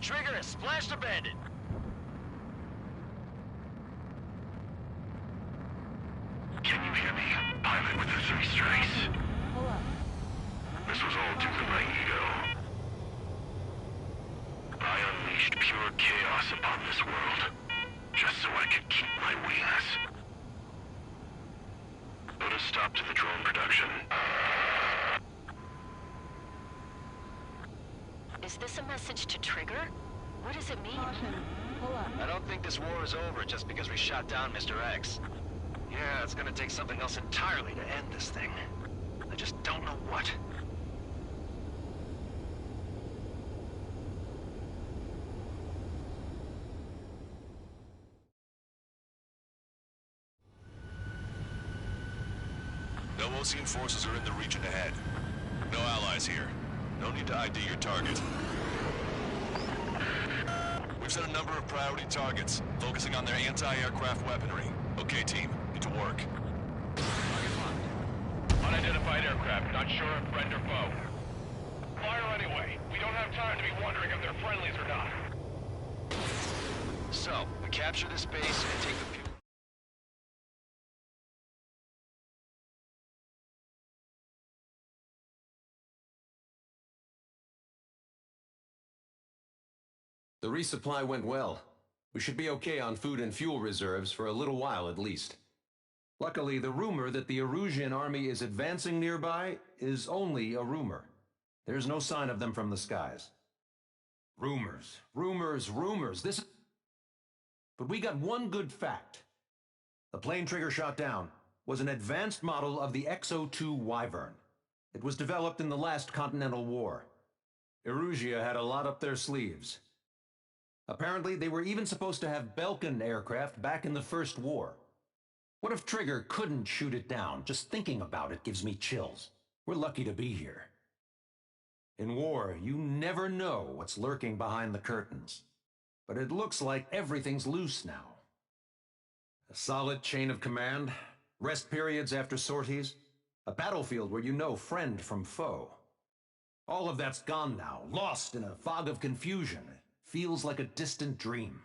Trigger has splashed a bandit. Can you hear me, pilot with the 3 strikes?
Pull up.
This was all due to my ego. I unleashed pure chaos upon this world, just so I could keep my wings. Put a stop to the drone production.
Is this a message to Trigger? What does it mean?
Caution. Pull up.
I don't think this war is over just because we shot down Mr. X. Yeah, it's gonna take something else entirely to end this thing. I just don't know what.
No Osean forces are in the region ahead. No allies here. No need to ID your target. We've set a number of priority targets, focusing on their anti-aircraft weaponry. Okay, team, get to work.
Unidentified aircraft, not sure if friend or foe. Fire anyway. We don't have time to be wondering if they're friendlies or not.
So, we capture this base and take the fuel.
The resupply went well. We should be okay on food and fuel reserves for a little while at least. Luckily, the rumor that the Erusian army is advancing nearby is only a rumor. There's no sign of them from the skies. Rumors, rumors, rumors. But we got one good fact. The plane Trigger shot down was an advanced model of the X-02 Wyvern. It was developed in the last Continental War. Erusia had a lot up their sleeves. Apparently, they were even supposed to have Belkin aircraft back in the First War. What if Trigger couldn't shoot it down? Just thinking about it gives me chills. We're lucky to be here. In war, you never know what's lurking behind the curtains. But it looks like everything's loose now. A solid chain of command, rest periods after sorties, a battlefield where you know friend from foe. All of that's gone now, lost in a fog of confusion. Feels like a distant dream.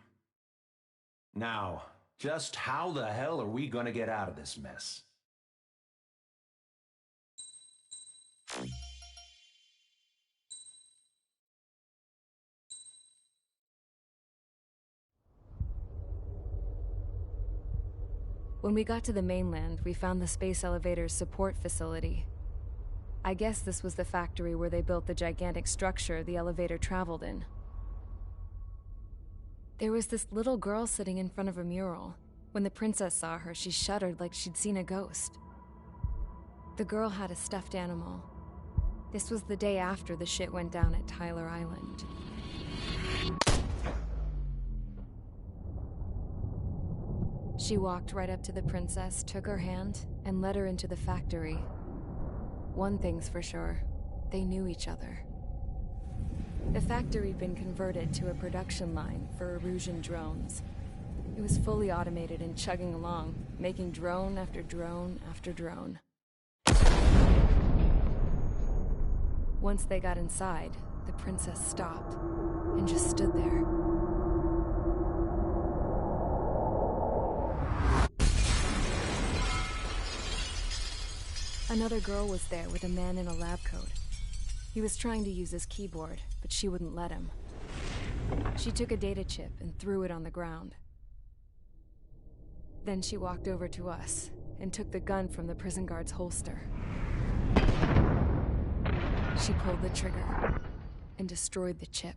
Now, just how the hell are we gonna get out of this mess?
When we got to the mainland, we found the space elevator's support facility. I guess this was the factory where they built the gigantic structure the elevator traveled in. There was this little girl sitting in front of a mural. When the princess saw her, she shuddered like she'd seen a ghost. The girl had a stuffed animal. This was the day after the shit went down at Tyler Island. She walked right up to the princess, took her hand, and led her into the factory. One thing's for sure, they knew each other. The factory'd been converted to a production line for Erusian drones. It was fully automated and chugging along, making drone after drone after drone. Once they got inside, the princess stopped and just stood there. Another girl was there with a man in a lab coat. He was trying to use his keyboard, but she wouldn't let him. She took a data chip and threw it on the ground. Then she walked over to us and took the gun from the prison guard's holster. She pulled the trigger and destroyed the chip.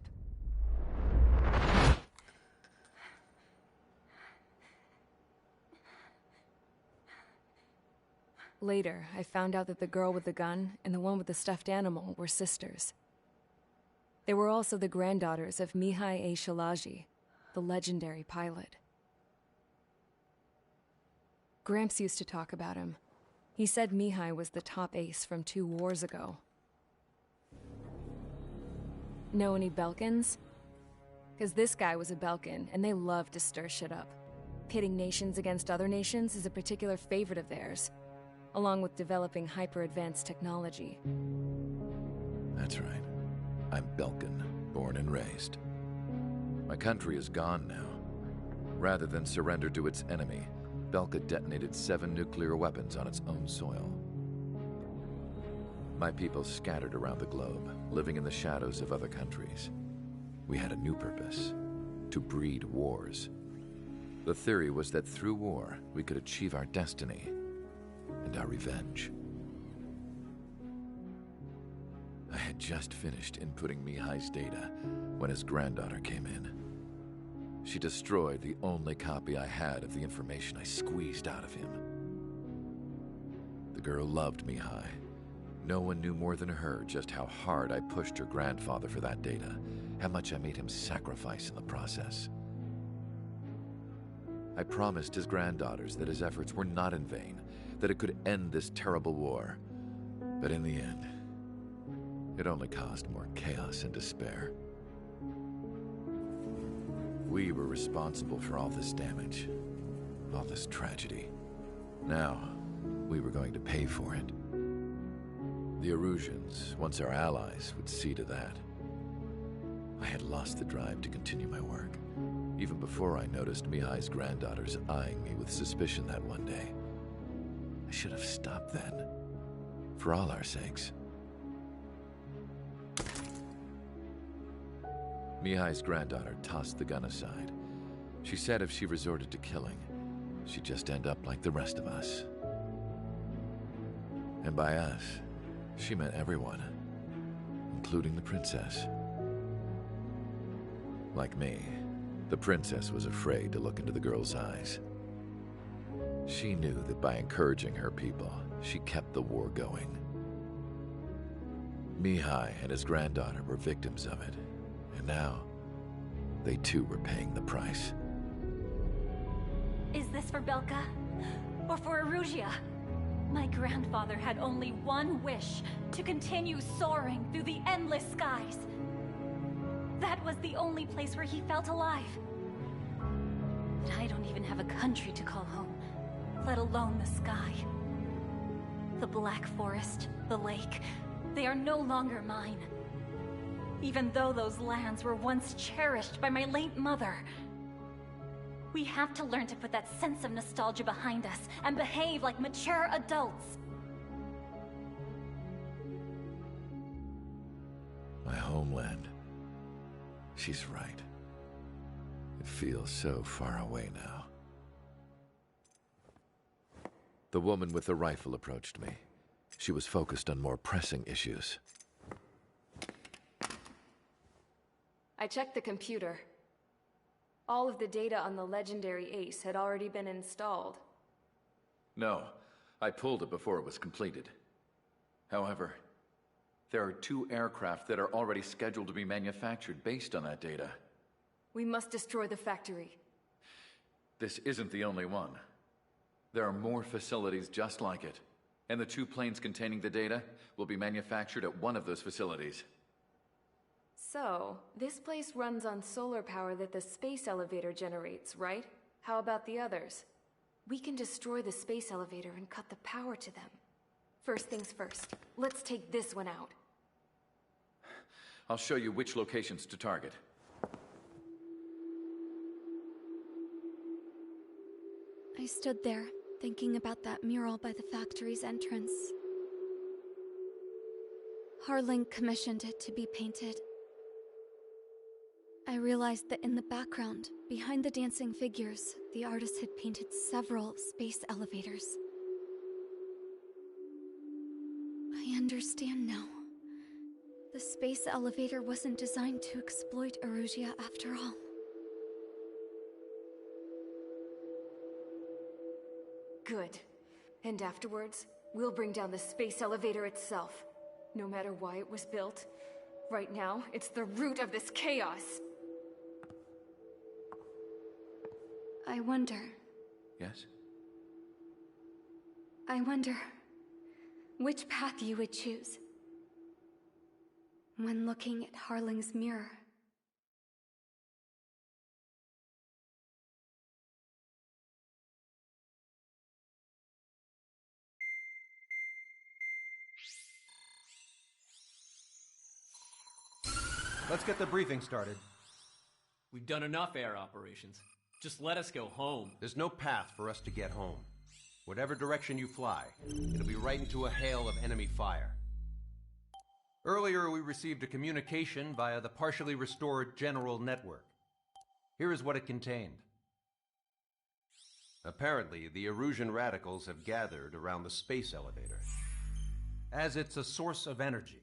Later, I found out that the girl with the gun and the one with the stuffed animal were sisters. They were also the granddaughters of Mihai A. Shalaji, the legendary pilot. Gramps used to talk about him. He said Mihai was the top ace from 2 wars ago. Know any Belkans? Because this guy was a Belkan, and they love to stir shit up. Pitting nations against other nations is a particular favorite of theirs, along with developing hyper-advanced technology.
That's right. I'm Belkan, born and raised. My country is gone now. Rather than surrender to its enemy, Belka detonated 7 nuclear weapons on its own soil. My people scattered around the globe, living in the shadows of other countries. We had a new purpose: to breed wars. The theory was that through war, we could achieve our destiny and our revenge. I had just finished inputting Mihai's data when his granddaughter came in. She destroyed the only copy I had of the information I squeezed out of him. The girl loved Mihai. No one knew more than her just how hard I pushed her grandfather for that data, how much I made him sacrifice in the process. I promised his granddaughters that his efforts were not in vain, that it could end this terrible war. But in the end, it only caused more chaos and despair. We were responsible for all this damage, all this tragedy. Now, we were going to pay for it. The Erusians, once our allies, would see to that. I had lost the drive to continue my work, even before I noticed Mihai's granddaughters eyeing me with suspicion that one day. I should have stopped then, for all our sakes. Mihai's granddaughter tossed the gun aside. She said if she resorted to killing, she'd just end up like the rest of us. And by us, she meant everyone, including the princess. Like me, the princess was afraid to look into the girl's eyes. She knew that by encouraging her people, she kept the war going. Mihai and his granddaughter were victims of it, and now, they too were paying the price.
Is this for Belka? Or for Erusea? My grandfather had only one wish: to continue soaring through the endless skies. That was the only place where he felt alive. But I don't even have a country to call home, let alone the sky. The Black Forest, the lake, they are no longer mine. Even though those lands were once cherished by my late mother. We have to learn to put that sense of nostalgia behind us and behave like mature adults.
My homeland. She's right. It feels so far away now. The woman with the rifle approached me. She was focused on more pressing issues.
I checked the computer. All of the data on the legendary ace had already been installed.
No, I pulled it before it was completed. However, there are 2 aircraft that are already scheduled to be manufactured based on that data.
We must destroy the factory.
This isn't the only one. There are more facilities just like it, and the 2 planes containing the data will be manufactured at one of those facilities.
So, this place runs on solar power that the space elevator generates, right? How about the others? We can destroy the space elevator and cut the power to them. First things first, let's take this one out.
I'll show you which locations to target.
I stood there, thinking about that mural by the factory's entrance. Harling commissioned it to be painted. I realized that in the background, behind the dancing figures, the artist had painted several space elevators. I understand now. The space elevator wasn't designed to exploit Erusea after all.
Good. And afterwards, We'll bring down the space elevator itself. No matter why it was built. Right now, it's the root of this chaos.
I wonder...
Yes?
I wonder... which path you would choose. When looking at Harling's mirror.
Let's get the briefing started.
We've done enough air operations. Just let us go home.
There's no path for us to get home. Whatever direction you fly, it'll be right into a hail of enemy fire. Earlier, we received a communication via the partially restored General Network. Here is what it contained. Apparently, the Erusian radicals have gathered around the space elevator, as it's a source of energy.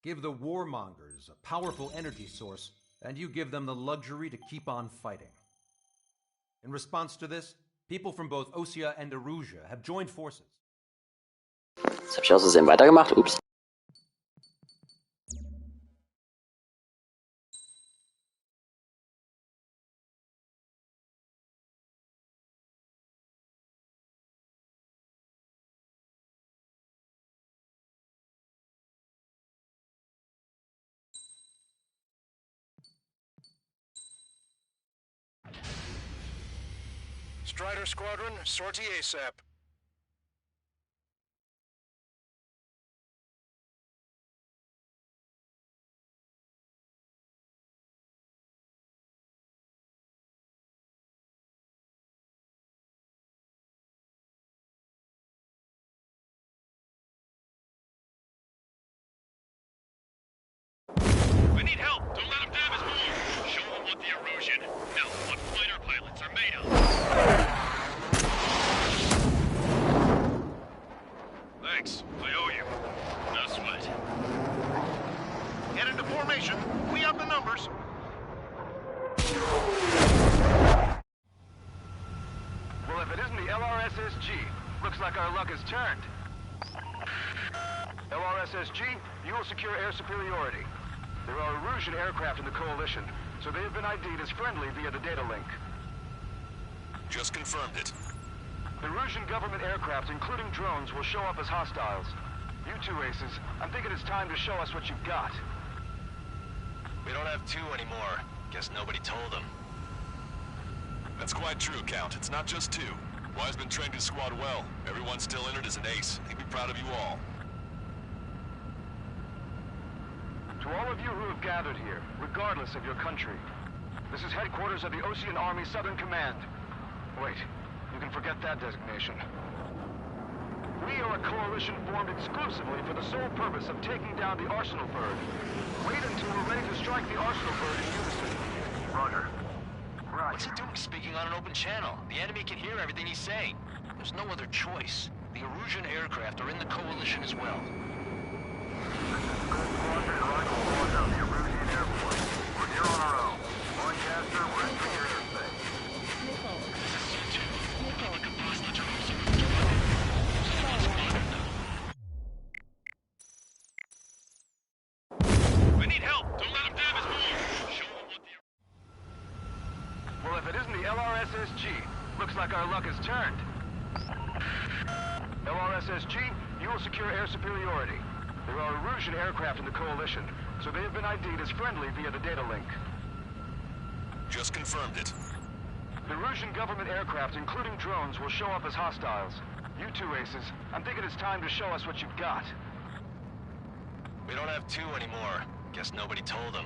Give the warmongers a powerful energy source, and you give them the luxury to keep on fighting. In response to this, people from both Osea and Erusia have joined forces.
Jetzt habe ich aus Versehen weitergemacht. Ups.
Strider Squadron, sortie ASAP.
We need help! Don't let them damage more! Show them what the Erusian, no, what fighter pilots are made of! Thanks, I owe you. No sweat.
Get into formation. We have the numbers.
Well, if it isn't the LRSSG, looks like our luck has turned. LRSSG, you will secure air superiority. There are Erusian aircraft in the Coalition, so they have been ID'd as friendly via the data link.
Just confirmed it.
The Erusian government aircraft, including drones, will show up as hostiles. You two aces, I'm thinking it's time to show us what you've got.
We don't have two anymore. Guess nobody told them.
That's quite true, Count. It's not just two. Wiseman trained his squad well. Everyone still in it is an ace. He'd be proud of you all.
To all of you who have gathered here, regardless of your country, this is headquarters of the Ocean Army Southern Command. Wait, you can forget that designation. We are a coalition formed exclusively for the sole purpose of taking down the Arsenal Bird. Wait until we're ready to strike the Arsenal Bird in unison.
Roger. What's he doing speaking on an open channel? The enemy can hear everything he's saying. There's no other choice. The Erusian aircraft are in the Coalition as well.
We need help! Don't let them damage more! Show them what the...
Well, if it isn't the LRSSG, looks like our luck has turned. LRSSG, you will secure air superiority. There are Erusian aircraft in the Coalition, so they have been ID'd as friendly via the data link.
Just confirmed it.
The Erusian government aircraft, including drones, will show up as hostiles. You two aces, I'm thinking it's time to show us what you've got.
We don't have two anymore. Guess nobody told them.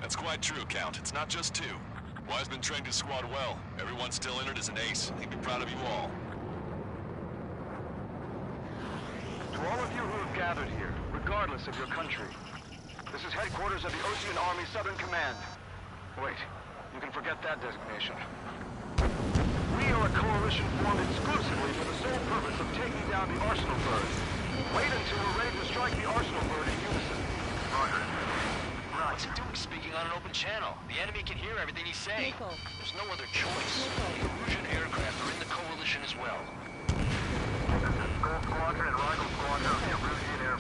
That's quite true, Count. It's not just 2. Wiseman trained his squad well. Everyone still in it is an ace. He'd be proud of you all.
To all of you who have gathered here, regardless of your country, this is headquarters of the Ocean Army Southern Command. Wait, you can forget that designation. We are a coalition formed exclusively for the sole purpose of taking down the Arsenal bird. Wait until we're ready to strike the Arsenal bird in unison. Roger.
What's it doing speaking on an open channel? The enemy can hear everything he's saying. There's no other choice. The Erusian aircraft are in the coalition as well.
This is Skull Squadron and Rival Squadron of the Erusian Air.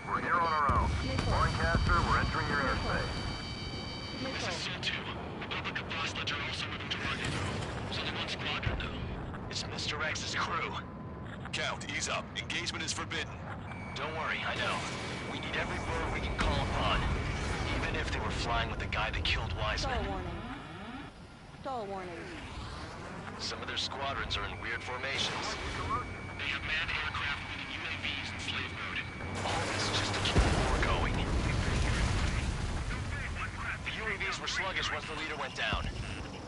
We're here on our own. Lancaster, we're entering your airspace.
This is SO-2. Republic of Vostok are also moving to rendezvous. There's only one squadron, though.
It's Mr. X's crew.
Count, ease up. Engagement is forbidden.
Don't worry, I know. We need every bird we can call upon. Even if they were flying with the guy that killed Wiseman.
Stall warning. Stall warning.
Some of their squadrons are in weird formations.
They have manned aircraft moving UAVs in slave mode.
All this just to keep the war going. The UAVs were sluggish once the leader went down.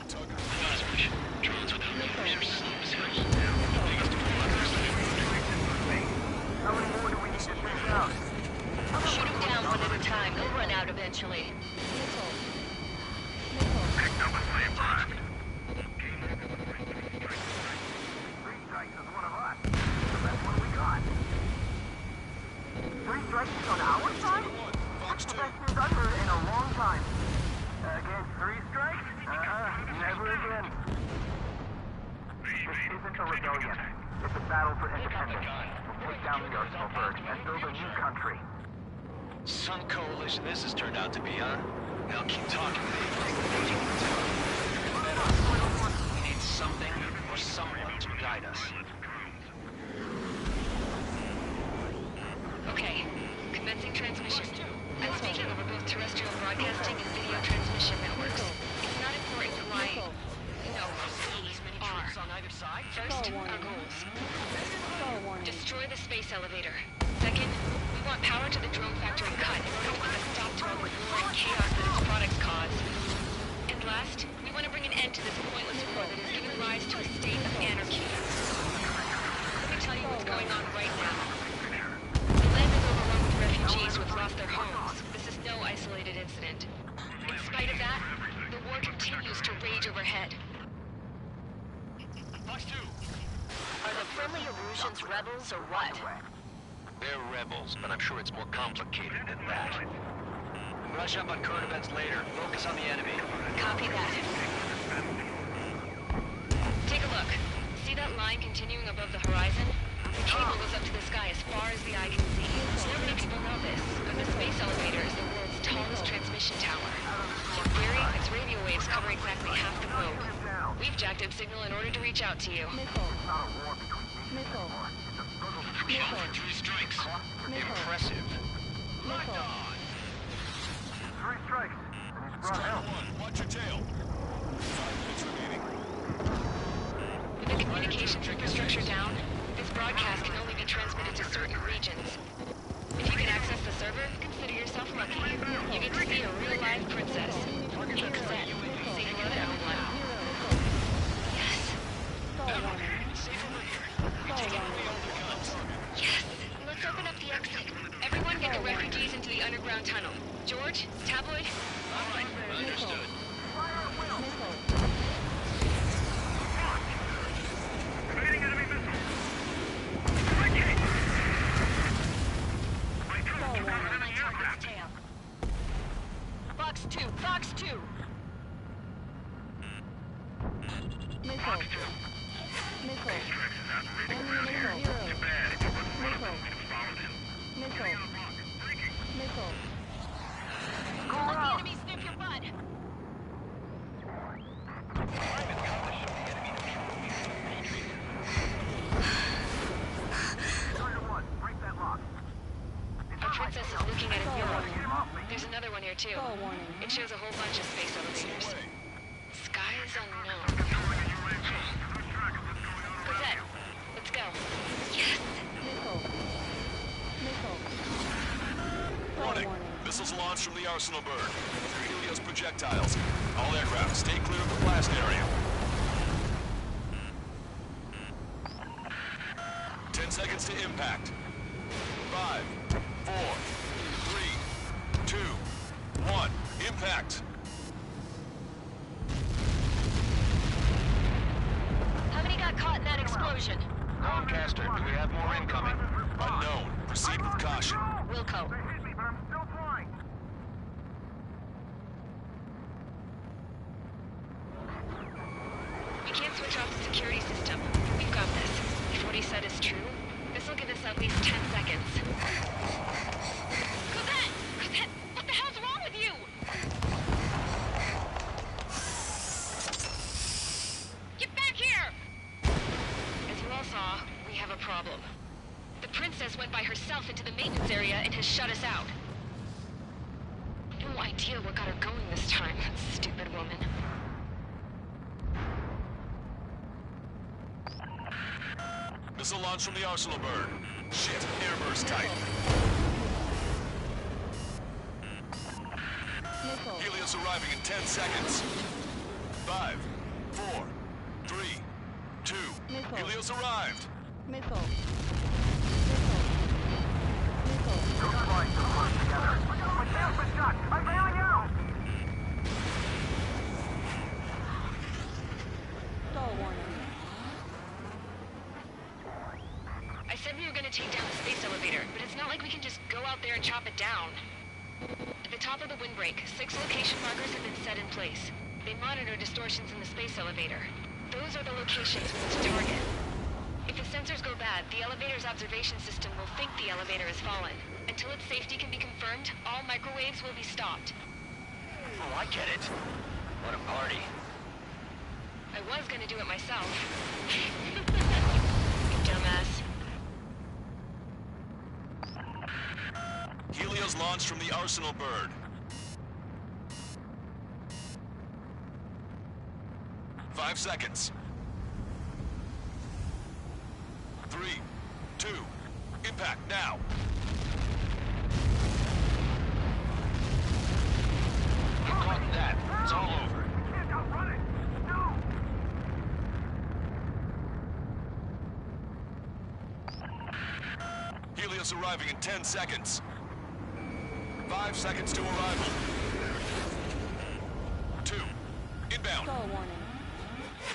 Drones without motors are slow as hell.
How many more do we need to take out?
Shoot them down one at a time. They'll run out eventually.
Picked up a slave drive. 3 strikes is one of us. The best one we got. 3 strikes on our side? That's the best news I've heard in a long time. Against 3 strikes? Never again. This isn't a rebellion. It's a battle for independence. We'll take down the Arsenal bird and build a new country.
Some coalition this has turned out to be, huh? Now keep talking to me. We need something or someone to guide us.
Okay, commencing transmission. I'm speaking over both terrestrial broadcasting and video transmission networks. It's not important why... No, these many troops on either side. First, our goals. Destroy the space elevator. Second, we want power to the drone factory cut in order to put a stop to all the war and chaos that its products cause. And last, we want to bring an end to this pointless war that has given rise to a state of anarchy. Let me tell you what's going on right now. The land is overrun with refugees who have lost their homes. This is no isolated incident. In spite of that, the war continues to rage overhead.
Are the friendly Erusians rebels or what?
They're rebels, but I'm sure it's more complicated than that. Brush up on current events later. Focus on the enemy.
Copy that. Take a look. See that line continuing above the horizon? The cable goes up to the sky as far as the eye can see. Not many people know this, but the space elevator is the world's tallest transmission tower. In theory, its radio waves cover exactly half the globe. We've jacked up signal in order to reach out to you.
Kill for 3 strikes.
Impressive.
My God!
3 strikes. And he's brought help.
Watch your tail. 5 minutes remaining.
With the communications infrastructure down, this broadcast can only be transmitted to certain regions. If you can access the server, consider yourself lucky. You get to see a real live princess. King's Set. Say hello to everyone. Yes! Let's open up the exit. Everyone get the refugees into the underground tunnel. George, Tabloid, Fox 2.
Missile. Missile. Enemy missile. Missile. Missile. Missile.
Let the enemy sniff your butt. Our princess is looking at a mirror. There's another one here too. It shows a whole bunch of space elevators. Skies unknown. Cosette, let's go. Yes!
Warning. Missiles launched from the Arsenal bird. Through Helios projectiles. All aircraft, stay clear of the blast area. 10 seconds to impact. 5, 4, 3, 2, 1. Impact.
How many got caught in that explosion?
Lancaster, do we have more incoming?
Unknown. Proceed with caution.
Wilco. We can't switch off the security system. We've got this. If what he said is true, this will give us at least 10 seconds. Cosette! Cosette! What the hell's wrong with you? Get back here! As you all saw, we have a problem. The princess went by herself into the maintenance area and has shut us out. No idea what got her going this time, stupid woman.
Missile launch from the Arsenal bird. Shit, airburst type. Helios arriving in 10 seconds. 5, 4, 3, 2. Helios arrived.
Missile. Stall warning.
I said we were gonna take down the space elevator, but it's not like we can just go out there and chop it down. At the top of the windbreak, 6 location markers have been set in place. They monitor distortions in the space elevator. Those are the locations we need to target. If the sensors go bad, the elevator's observation system will think the elevator has fallen. Until its safety can be confirmed, all microwaves will be stopped.
Oh, I get it. What a party.
I was gonna do it myself. You dumbass.
Helios launched from the Arsenal bird. 5 seconds. 3, 2, impact now.
You caught that. It's all over.
Helios arriving in 10 seconds. 5 seconds to arrival. 2, inbound.
Stall warning.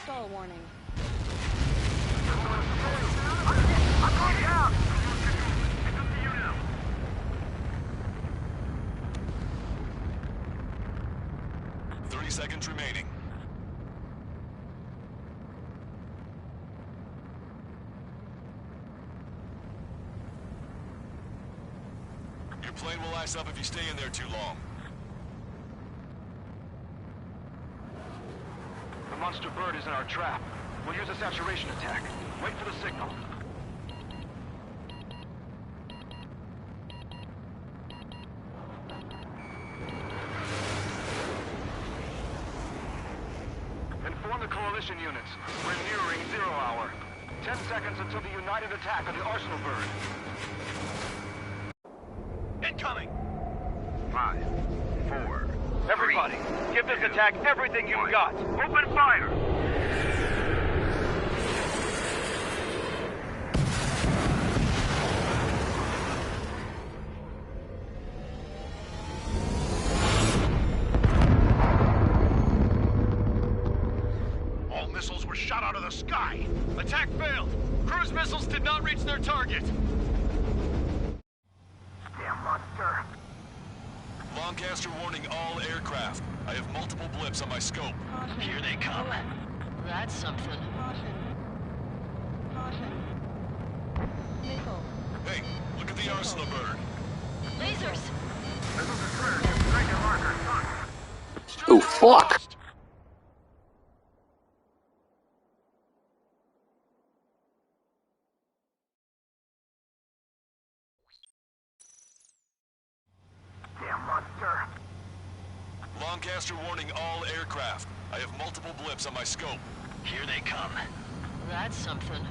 Stall warning.
I'm going down!
30 seconds remaining. Your plane will ice up if you stay in there too long.
The monster bird is in our trap. We'll use a saturation attack. Wait for the signal. Inform the coalition units. We're nearing 0 hour. 10 seconds until the united attack on the Arsenal bird.
Incoming!
5, 4. Everybody, give this attack everything you've got. Open fire!
All missiles were shot out of the sky. Attack failed. Cruise missiles did not reach their target.
Damn monster.
Lancaster warning all aircraft. I have multiple blips on my scope.
Here they come.
That's something.
Missile.
Hey, look at the arsenal bird.
Lasers!
Oh, fuck!
Damn monster.
Lancaster warning all aircraft. I have multiple blips on my scope.
Here they come.
That's something.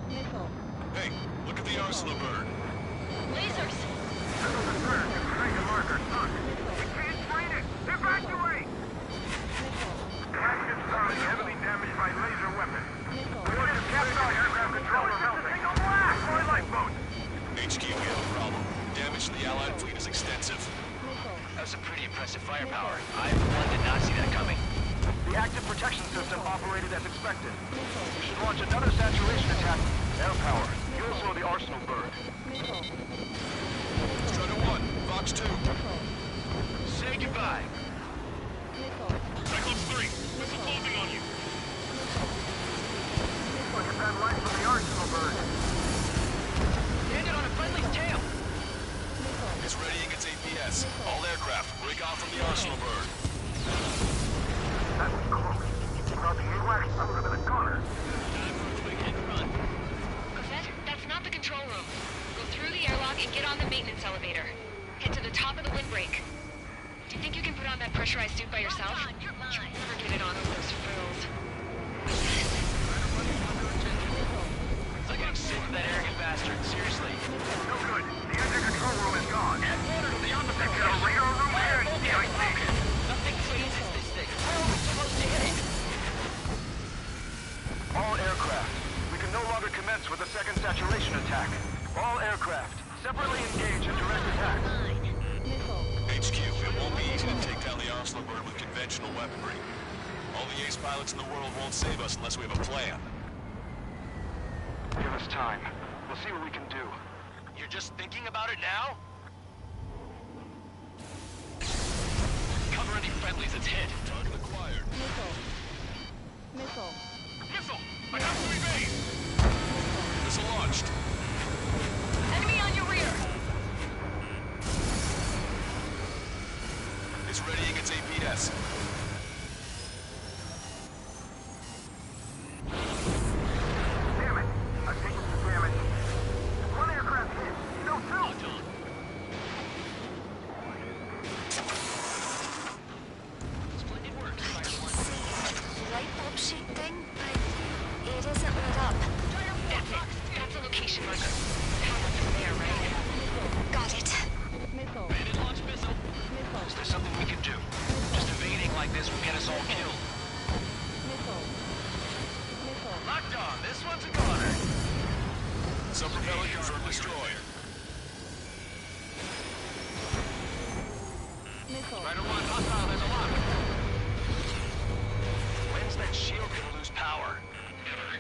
Missile.
Hey, look at the arsenal bird.
Lasers!
Evacuate! Active target heavily damaged by laser weapons. Orders captain aircraft controller melting. Deploy lifeboat.
HQ, we have a problem. Damage to the Allied fleet is extensive.
That's some pretty impressive firepower. I, for one, did not see that coming.
The active protection system operated as expected. We should launch another saturation attack. Air power. You'll slow the arsenal bird.
Strider 1, Fox 2.
Say goodbye.
Cyclops 3, missile closing on you.
Look at that light from the arsenal bird.
Landed on a friendly's tail.
It's readying its APS. All aircraft, break off from the arsenal bird.
That was close. Without the AWACS, I would have been a goner.
Cosette, that's not the control room. Go through the airlock and get on the maintenance elevator. Head to the top of the windbreak. Do you think you can put on that pressurized suit by yourself? You'll never get it on with those frills.
It's like I'm sick of that arrogant bastard. Seriously.
No good. The engine control room is gone. Add water to the opposite radar room here.
Nothing phases this thing. How are we supposed to hit it?
All aircraft. We can no longer commence with a second saturation attack. All aircraft, separately engage in direct attack.
HQ, it won't be easy to take down the arsenal bird with conventional weaponry. All the ace pilots in the world won't save us unless we have a plan.
Give us time. We'll see what we can do.
You're just thinking about it now? Cover any friendlies that's hit.
Target acquired.
Missile.
Missile! I have to evade! Missile launched.
Enemy on your rear!
It's readying its APS.
Damn it! I've taken some damage. One aircraft hit. No, two!
Splendid work, Spider 1.
Light bulb shaped thing, but it isn't lit up. That's it. That's a location marker. Power from there, right? Got it.
Missile.
Bandit launch missile. Is there something we can do? Just evading like this will get us all killed.
Missile.
Locked on. This one's a goner.
Sub-propeller confirmed destroyed.
Missile.
Spider 1, hostile, there's a lock. When's that shield gonna lose power?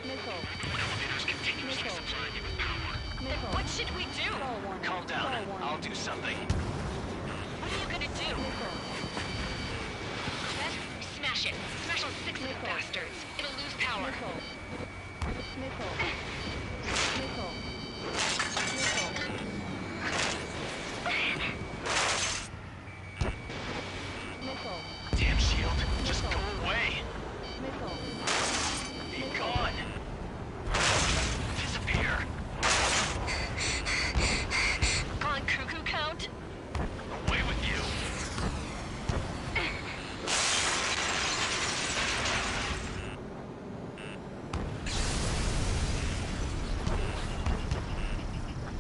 Missile.
Elevators continuously supplying you with power.
Missile.
What should we do?
Calm down. I'll do something.
What are you gonna do? Cosette, smash it. Smash all six of the bastards. It'll lose power.
Missile.
Damn shield. Just go away. Be gone. Disappear.
Gone cuckoo count?
Away with you.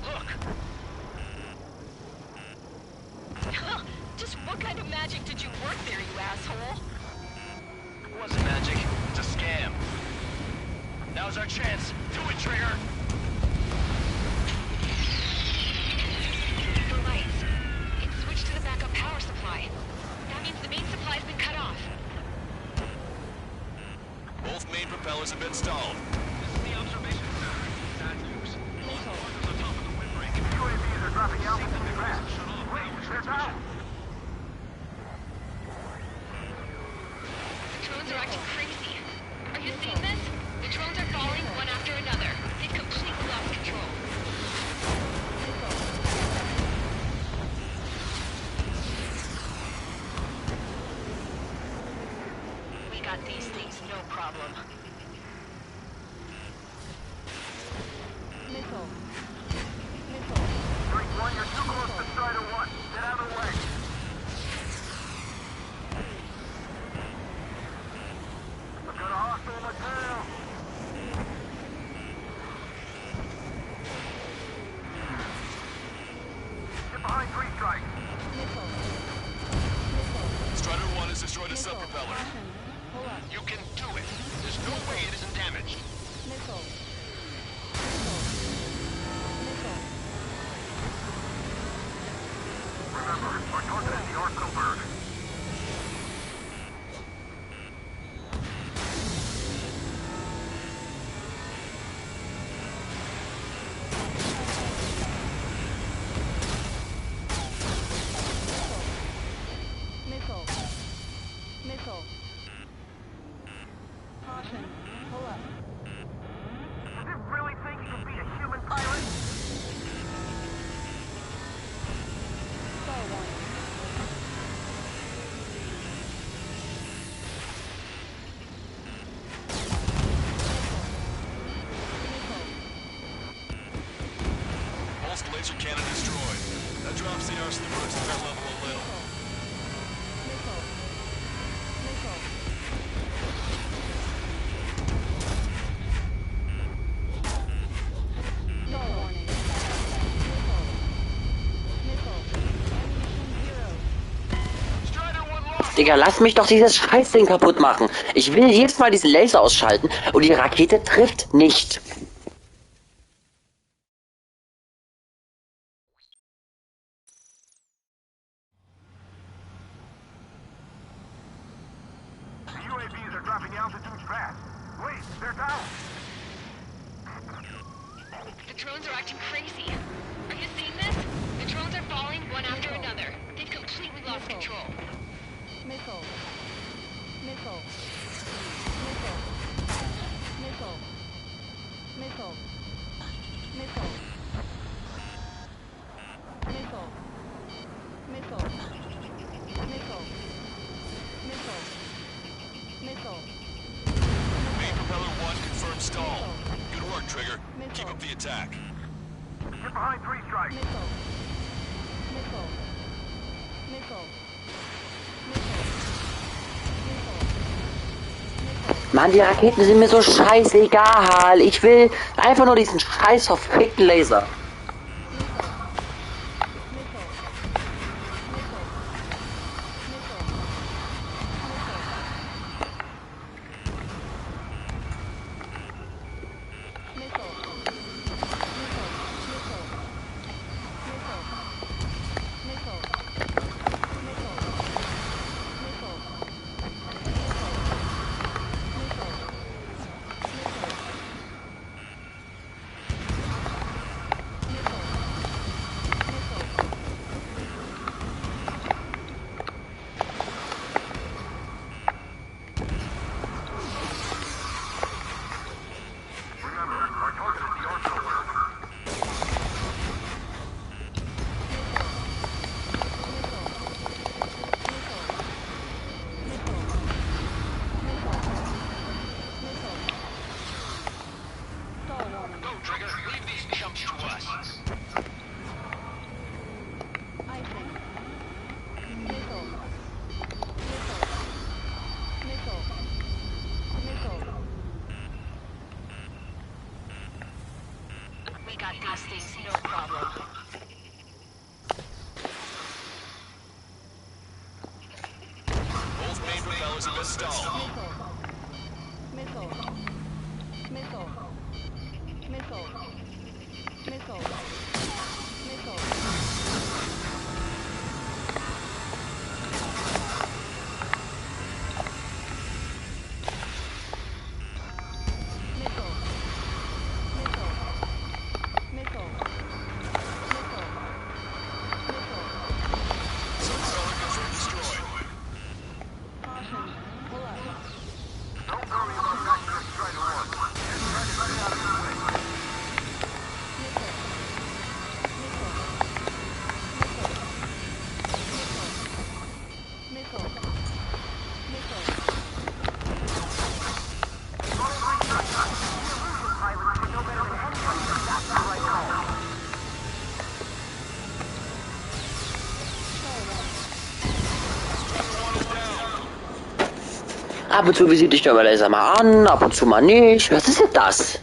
Look.
Just what kind of magic did you work there, you asshole?
It wasn't magic. It's a scam. Now's our chance. Do it, Trigger.
The lights. It switched to the backup power supply. That means the main supply's been cut off.
Both main propellers have been stalled.
This is the observation center. Bad news. All the on top of the windbreak.
UAVs are dropping out from the grass. Wait, they're down!
got these things, no problem.
Missile.
Strike 1, you're too close to Strider 1. Get out of the way. I've got a hostile on my tail. Get behind 3 strikes.
Strider 1 has destroyed a sub-propeller. You can do it. There's no way it isn't damaged.
Missile.
Remember, our target is the Arco bird.
Missile. Caution. Pull up.
Does it really think you can beat a human pilot?
Star warning.
Pulsed laser cannon destroyed. That drops the arsenal versus threat level a little.
Digga, lass mich doch dieses Scheißding kaputt machen. Ich will jedes Mal diesen Laser ausschalten und die Rakete trifft nicht.
The UAVs are dropping altitude fast. Wait, they're down.
The drones are acting crazy. Are you seeing this? The drones are falling one after another. They've completely lost control.
Missile. Missile. Missile. Missile. Missile. Missile. Missile. Missile. Missile. Missile. Missile.
Main propeller 1 confirmed stall. Good work, Trigger. Keep up the attack.
Get behind 3 strikes.
Missile. Missile. Missile.
Mann, die Raketen sind mir so scheißegal. Ich will einfach nur diesen scheiß verfickten Laser.
We got these things, no problem.
Both main propellers have been stalled.
Missile. Missile. Missile. Missile. Missile.
Ab und zu visite ich der Laser mal an, ab und zu mal nicht. Was ist denn das?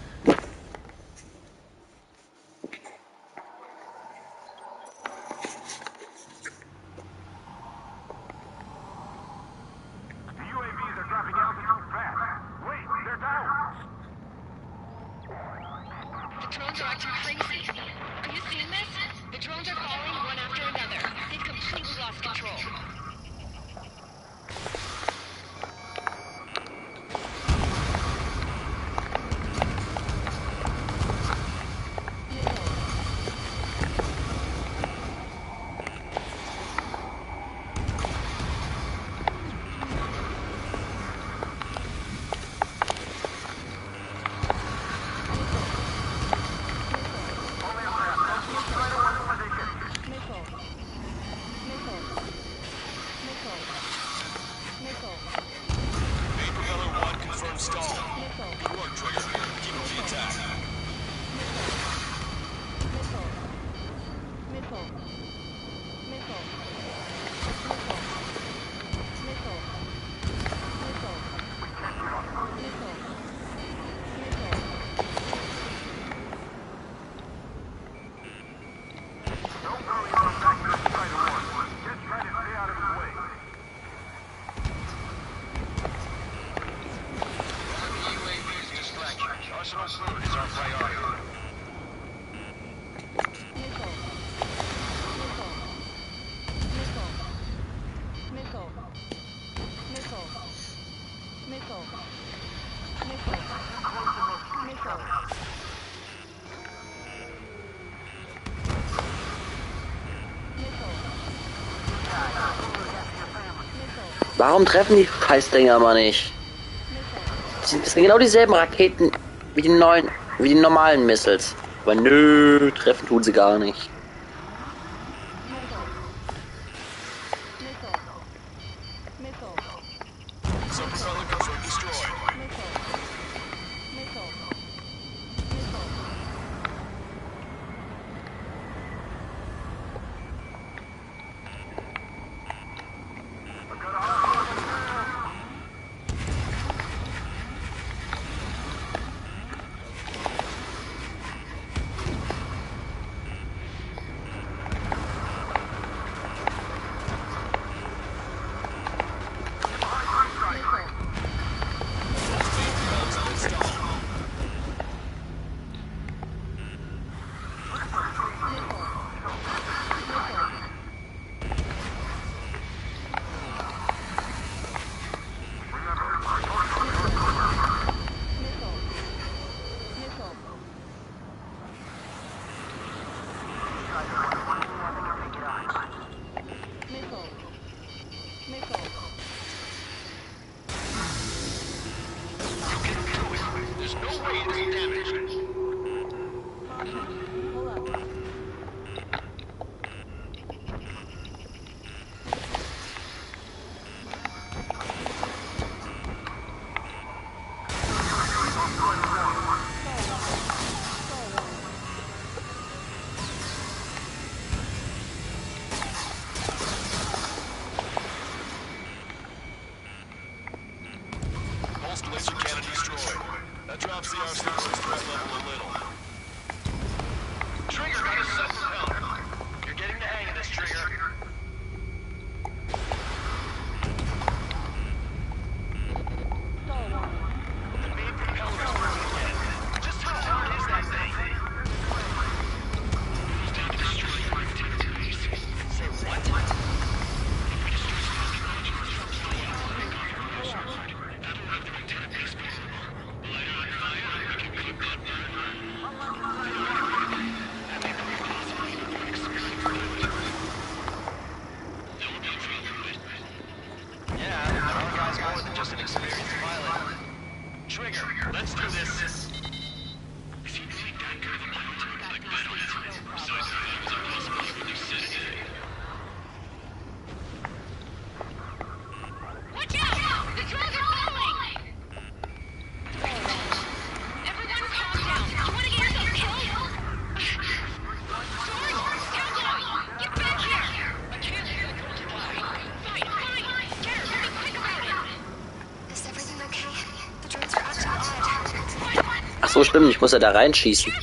Warum treffen die Scheißdinger mal nicht? Das sind genau dieselben Raketen wie die normalen Missiles. Aber nö, treffen tun sie gar nicht.
Laser cannon destroyed. That drops the arsenal's threat level a little. Trigger got a self-propeller. You're getting the hang of this, Trigger. The main propeller is working again. Just how hard is that thing? Down to destroy your activities. Say what? Let's do this. Watch out! The drones are following! Everyone calm down. You want to get yourself killed? George! Cowboy! Get back here! I can't let George die. Fine, fine! Get her! Be quick about it!
Is everything
so schlimm, ich muss ja da reinschießen.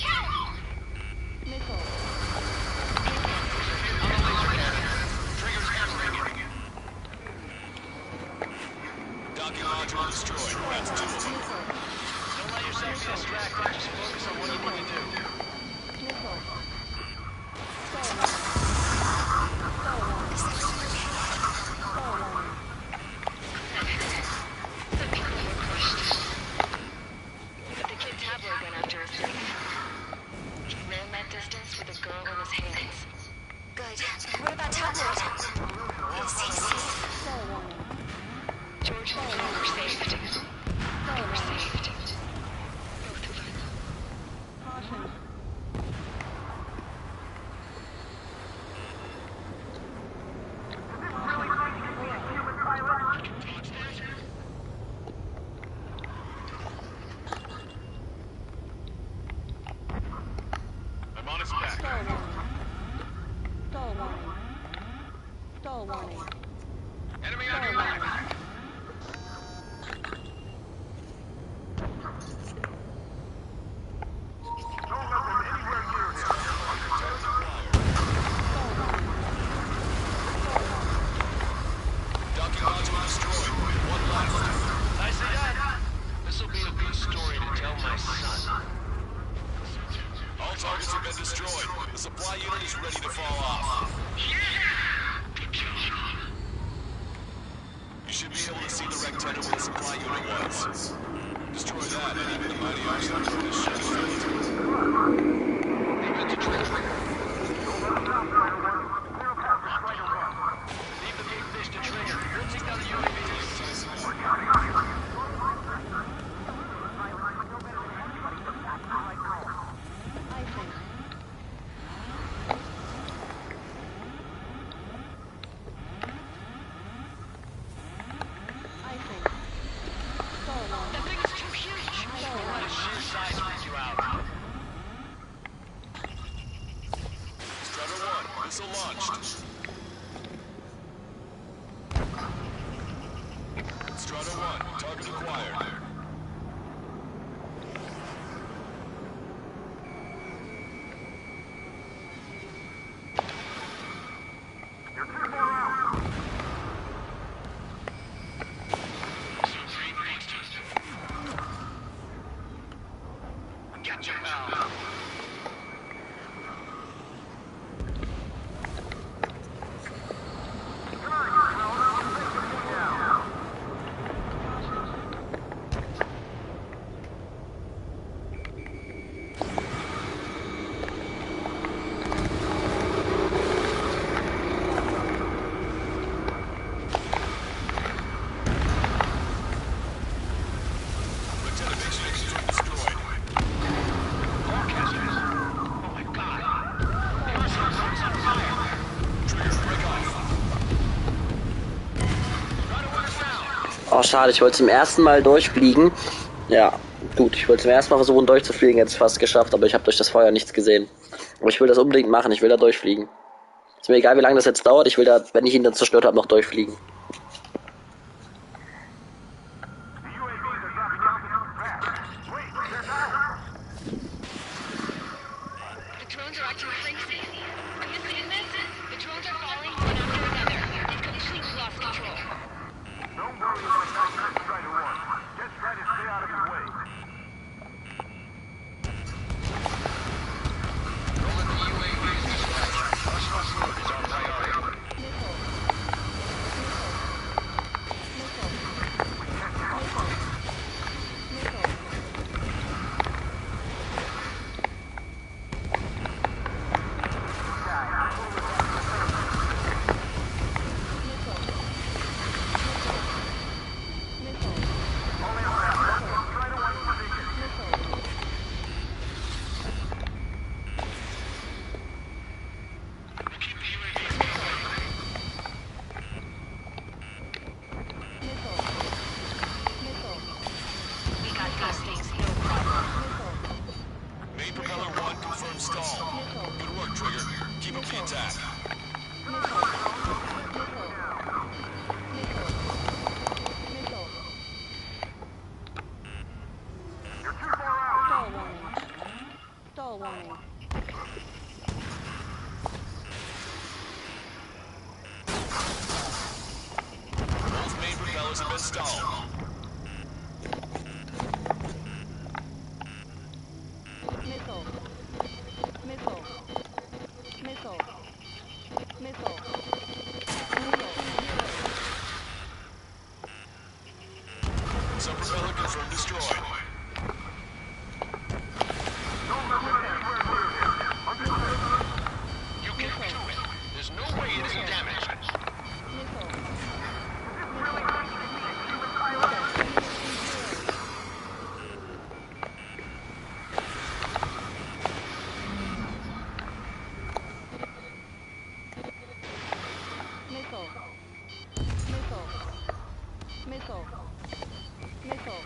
Oh, schade, ich wollte zum ersten Mal durchfliegen. Ja, gut, ich wollte zum ersten Mal versuchen durchzufliegen, jetzt fast geschafft, aber ich habe durch das Feuer nichts gesehen. Aber ich will das unbedingt machen, ich will da durchfliegen. Ist mir egal, wie lange das jetzt dauert, ich will da, wenn ich ihn dann zerstört habe, noch durchfliegen.
has stalled.
Missile. Missile. Missile. Missile.
Sub-propeller confirmed destroyed. You can do it. There's no way it isn't damaged.
Missile. Missile. Missile. Missile.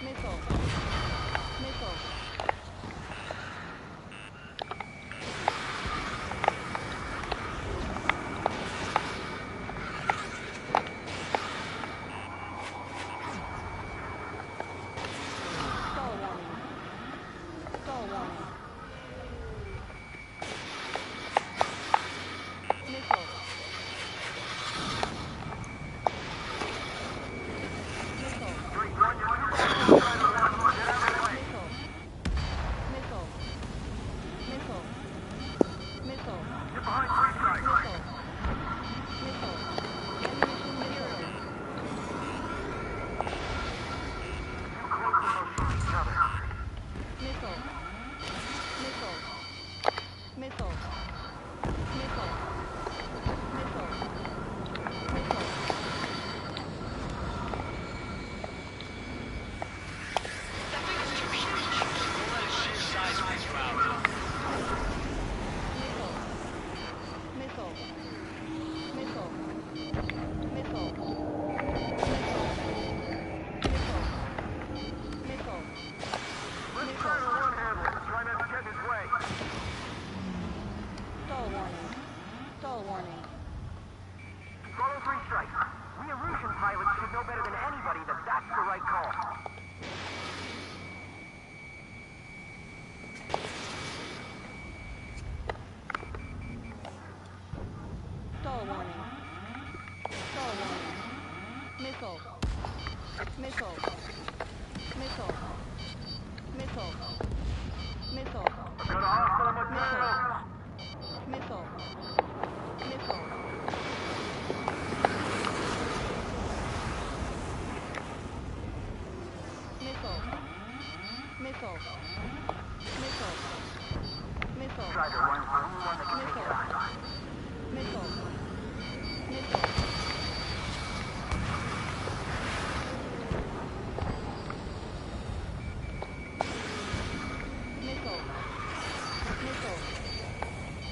Missile. Missile. Stall warning. Stall warning. Missile. Stall warning.
Follow 3 strikes. We Erusian pilots should know better than anybody that that's the right call.
Stall warning. Stall warning. Missile. Missile. Missile. Missile. Missile.
Got a hostile material.
Missile. Missile. Missile. Missile. Missile. Missile.
Try to run for anyone that can take it out.
Missile. Missile. Missile.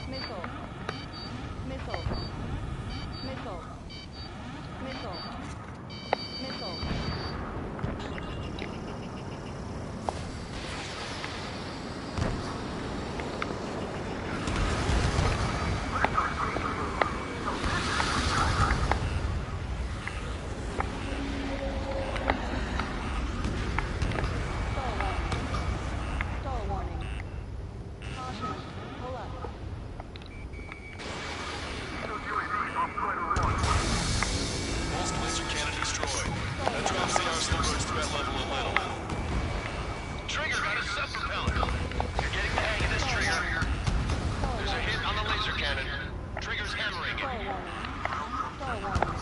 Missile. Missile. Missile. Missile. Missile. Missile. Stall warning. Caution. Pull up.
Most laser cannon destroyed. That drops the Arsenal's threat level a little. Trigger got a sub-propeller. You're getting the hang of this, Trigger. There's a hit on the laser cannon. Trigger's hammering it.
Stall warning.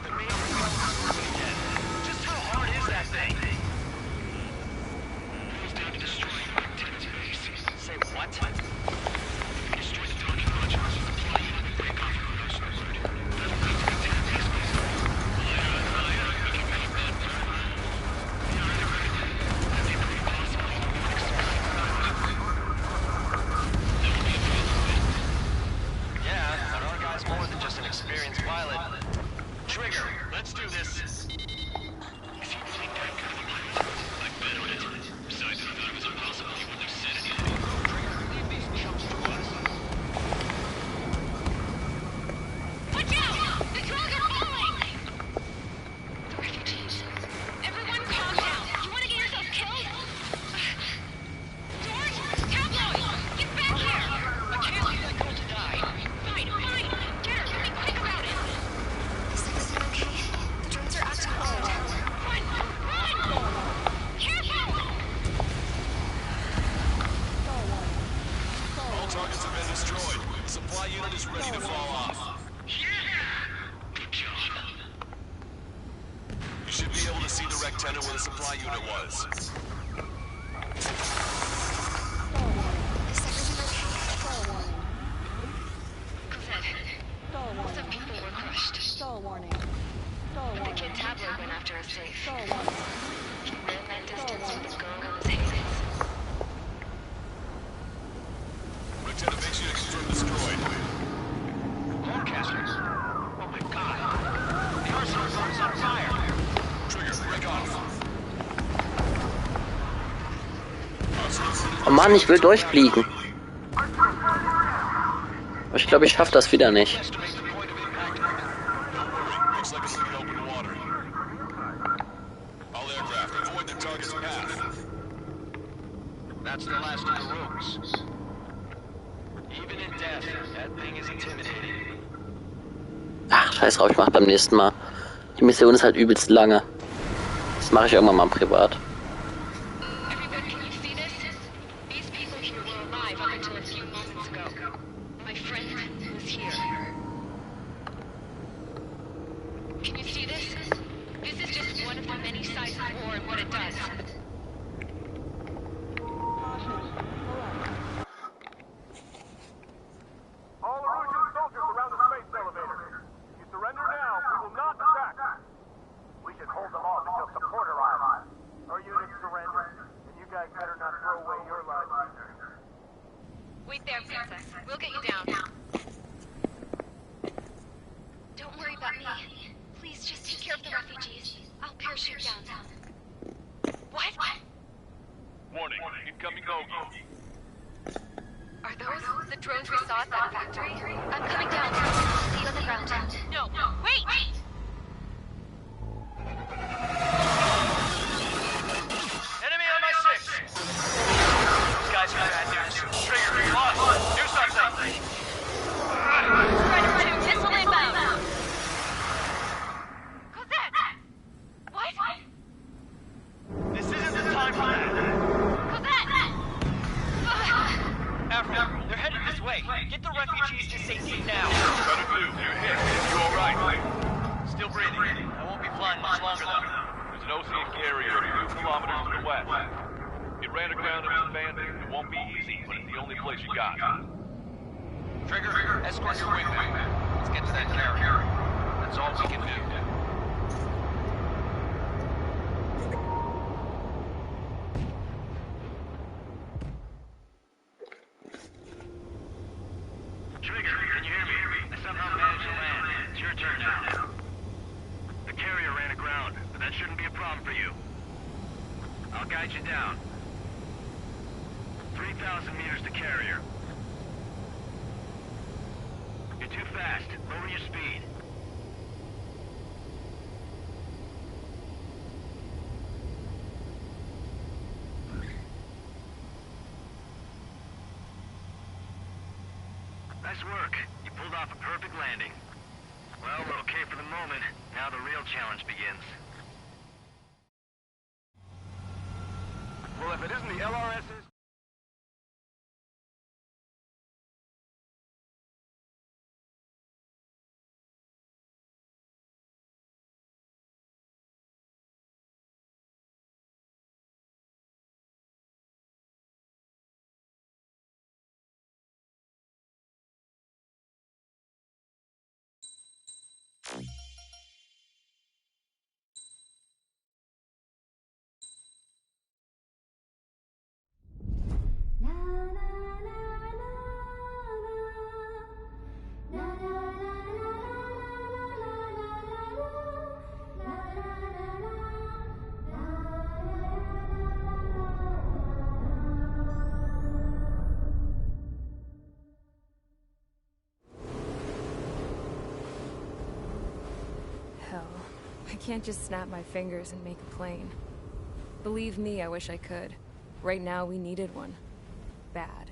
The main propeller's moving again. Just how hard is that thing? Goes down to destroying my activity base. Say what? Destroy the talking modules. Apply it and break off your production alert. That'll lead to the database. Yeah, but our guy's more than just an experienced pilot. Trigger, let's do this. If you think that kind of pilot, I bet on it. Besides, I thought it was impossible you wouldn't have said anything. Trigger, leave these chumps to us.
Watch out! The drones are falling! The refugees. Everyone calm down. You want to get yourself killed? George! Tabloid! Get back here! I can't leave that girl to die. Fine, fine. Garrett, be quick about it.
Is everything okay?
Lieutenant, where the supply unit was.
Is everything okay?
Stall warning.
Cosette,
Stall warning.
some people were crushed.
Stall warning. Stall
The
warning.
kid Tabler went after a safe.
Stall warning.
He ran that distance with a gun on his hands.
Lieutenant, base unit confirmed destroyed.
Horncasters? Oh my god. The arsenal is on fire.
Trigger, break off.
Oh Mann, ich will durchfliegen. Aber ich glaube, ich schaffe das wieder nicht.
Looks like it's leaving open water. All aircraft, avoid the target's path.
That's the last of the rogues. Even in death, that thing is intimidating.
Ach, scheiß drauf, ich mach beim nächsten Mal. Die Mission ist halt übelst lange. Das mache ich irgendwann mal privat.
Everyone, can you see this? These people here were alive up until a few moments ago. My friend was here. Can you see this? This is just one of the many sides of war and what it does.
All Erusian soldiers around the space elevator. If you surrender now, we will not attack. We can hold them off until support arrives. Our units surrender, and you guys better not throw away your lives either.
Wait there, Princess. We'll get you down. Don't worry about me. Please just take care of the refugees. I'll parachute down. What?
Warning, incoming bogey.
Are those the drones we saw at that factory? I'm coming down. See you on the ground. No, wait!
Enemy on my 6! Those guys are bad news. Trigger, lost. Do something!
Predator 2, missile inbound! Cosette! What?
This isn't the time for that.
Cosette!
Afro, they're headed this way. Get the refugees to safety now.
Better do. You hit. You alright?
Still breathing. I won't be flying much longer though.
There's an OCN carrier a few kilometers to the west. It ran aground and was abandoned. It won't be easy, but it's the only place you got.
Trigger, escort your wingman. Let's get to that carrier. That's all we can do.
Trigger, can you hear me? I somehow managed to land. It's your turn now. The carrier ran aground, but that shouldn't be a problem for you. I'll guide you down. 3,000 meters to carrier. You're too fast. Lower your speed. Nice work. You pulled off a perfect landing. Well, we're okay for the moment. Now the real challenge begins. Well, if it isn't the LRS's...
Hell, I can't just snap my fingers and make a plane. Believe me, I wish I could. Right now, we needed one. Bad.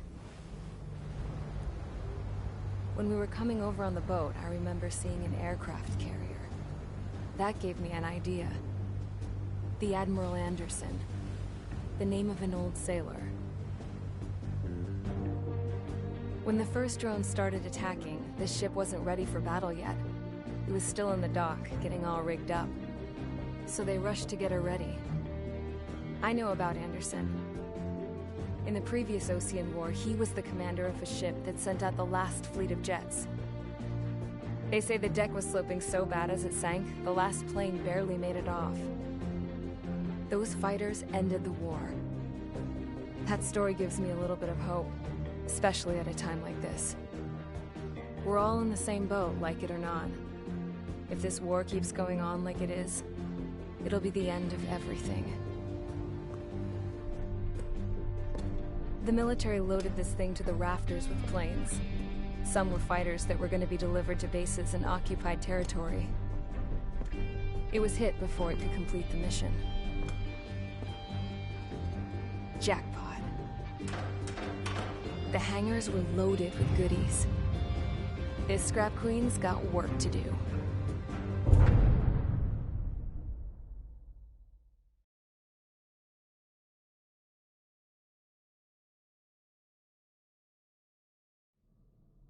When we were coming over on the boat, I remember seeing an aircraft carrier. That gave me an idea. The Admiral Anderson. The name of an old sailor. When the first drone started attacking, the ship wasn't ready for battle yet. It was still in the dock, getting all rigged up. so they rushed to get her ready. I know about Anderson. In the previous Ocean War, he was the commander of a ship that sent out the last fleet of jets. They say the deck was sloping so bad as it sank, the last plane barely made it off. Those fighters ended the war. That story gives me a little bit of hope, especially at a time like this. We're all in the same boat, like it or not. If this war keeps going on like it is, it'll be the end of everything. The military loaded this thing to the rafters with planes. Some were fighters that were going to be delivered to bases in occupied territory. It was hit before it could complete the mission. Jackpot. The hangars were loaded with goodies. This Scrap Queen's got work to do.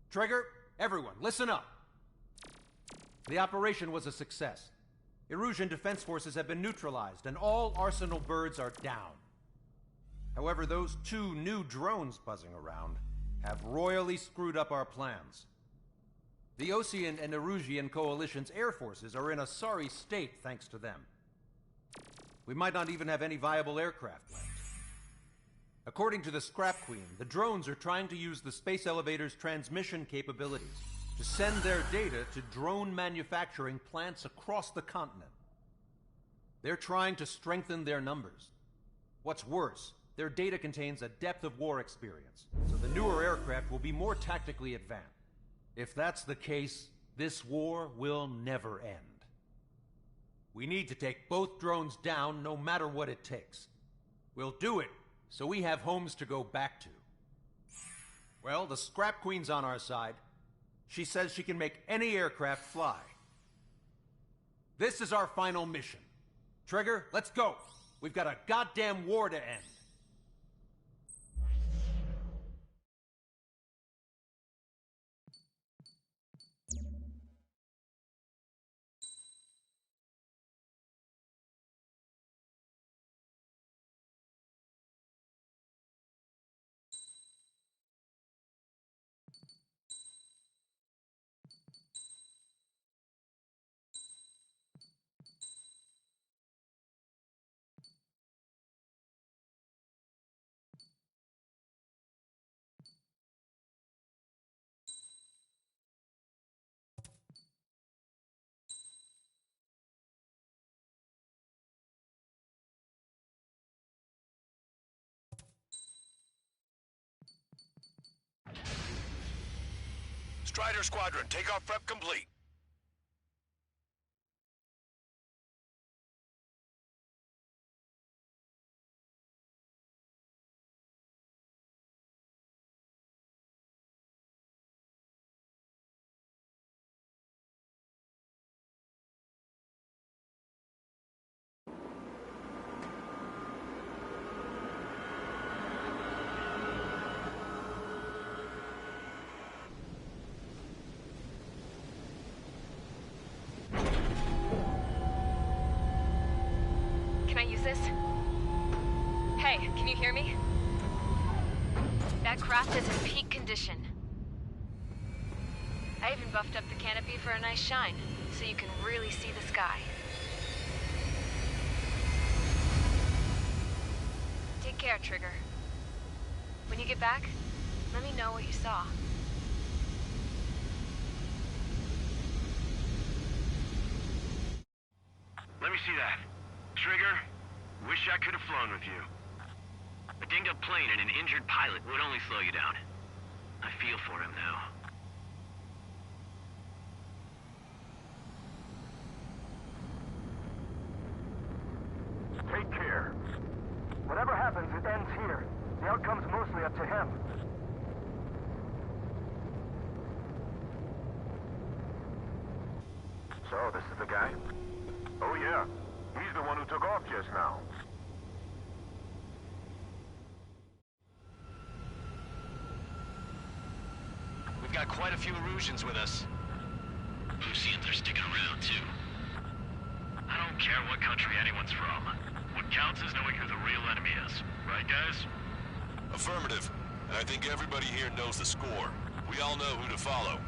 Trigger, everyone, listen up. The operation was a success. Erusian defense forces have been neutralized, and all Arsenal birds are down. However, those 2 new drones buzzing around have royally screwed up our plans. The Ocean and Erusian coalition's air forces are in a sorry state thanks to them. We might not even have any viable aircraft left. According to the Scrap Queen, the drones are trying to use the space elevator's transmission capabilities to send their data to drone manufacturing plants across the continent. They're trying to strengthen their numbers. What's worse, their data contains a depth of war experience, so the newer aircraft will be more tactically advanced. If that's the case, this war will never end. We need to take both drones down no matter what it takes. We'll do it so we have homes to go back to. Well, the Scrap Queen's on our side. She says she can make any aircraft fly. This is our final mission. Trigger, let's go. We've got a goddamn war to end.
Strider Squadron, takeoff prep complete.
Can I use this? Hey, can you hear me? That craft is in peak condition. I even buffed up the canopy for a nice shine, so you can really see the sky. Take care, Trigger. When you get back, let me know what you saw.
Let me see that. Trigger, wish I could have flown with you. A dinged-up plane and an injured pilot would only slow you down. I feel for him now.
Take care. Whatever happens, it ends here. The outcome's mostly up to him.
So, this is the guy? Oh yeah, he's the one who took off just now.
We've got quite a few Erusians with us.
Oceans are sticking around, too. I don't care what country
Affirmative. And I think everybody here knows the score. We all know who to follow.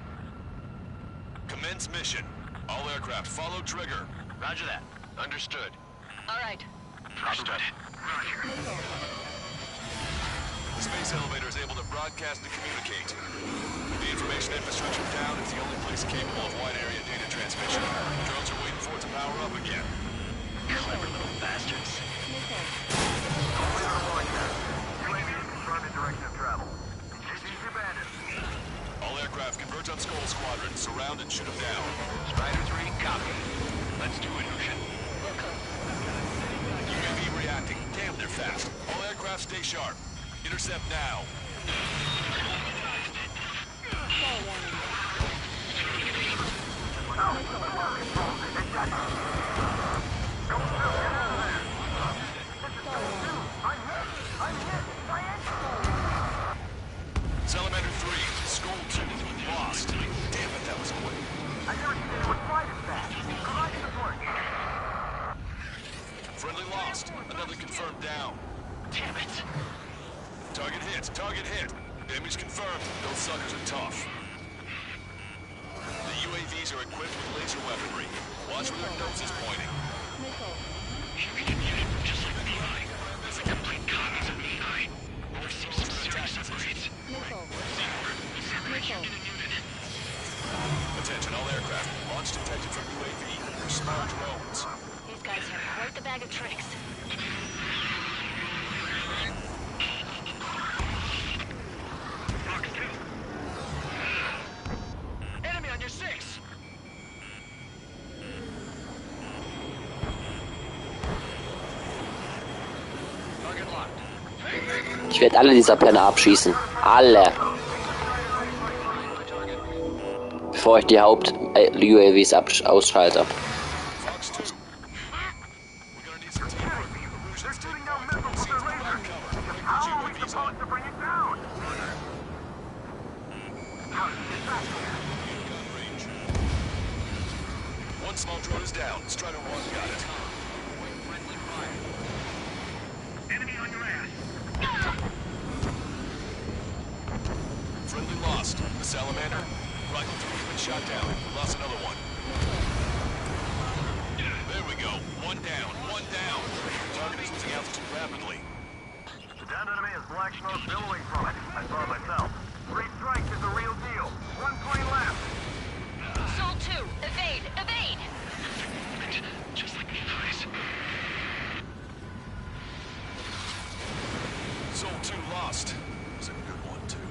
Commence mission. All aircraft follow trigger.
Roger that. Understood.
All right.
Understood.
The space elevator is able to broadcast and communicate. With the information infrastructure down, it's the only place capable of wide area data transmission. Drones are waiting for it to power up again.
Clever little bastards.
Direction of travel.
All aircraft converge on Skull Squadron, surround and shoot them down.
Strider 3, copy. Let's do it, Lucian.
UAV reacting. Damn, they're fast. All aircraft stay sharp. Intercept now. Salamander 3, Skull 2, lost. Damn it, that was quick.
I never seen anyone fly this fast. Provide support.
Friendly lost. Another confirmed down.
Damn it.
Target hit. Target hit. Damage confirmed. Those suckers are tough. The UAVs are equipped with laser weaponry. Watch where their nose is pointing.
You can use it just like Levi. It's like complete copies of Levi. We've seen some serious upgrades.
Attention, all aircraft. Launch detected from UAV. They're small drones.
These guys have quite the bag of tricks.
Fox 2. Enemy on your 6. Target locked.
Ich werde alle dieser Penner abschießen. Alle. Bevor ich die Haupt-UAVs ausschalte.
Fox 2. We're gonna need some teamwork. Illusions take point. See through black cover. Make those UAVs on.
To bring it down.
Gun range. One small drone is down. Strider 1 got it.
Friendly fire. Enemy on your ass.
Friendly lost. The Salamander. Rifle 3 has been shot down. Lost another one. There we go. One down. One down. Target is losing altitude rapidly.
The downed enemy is black smoke billowing from it. I saw it myself. 3 strikes is the real deal. 1 plane left.
Soul 2, evade, evade!
Just like Levi's.
Soul 2 lost. Was a good one, too.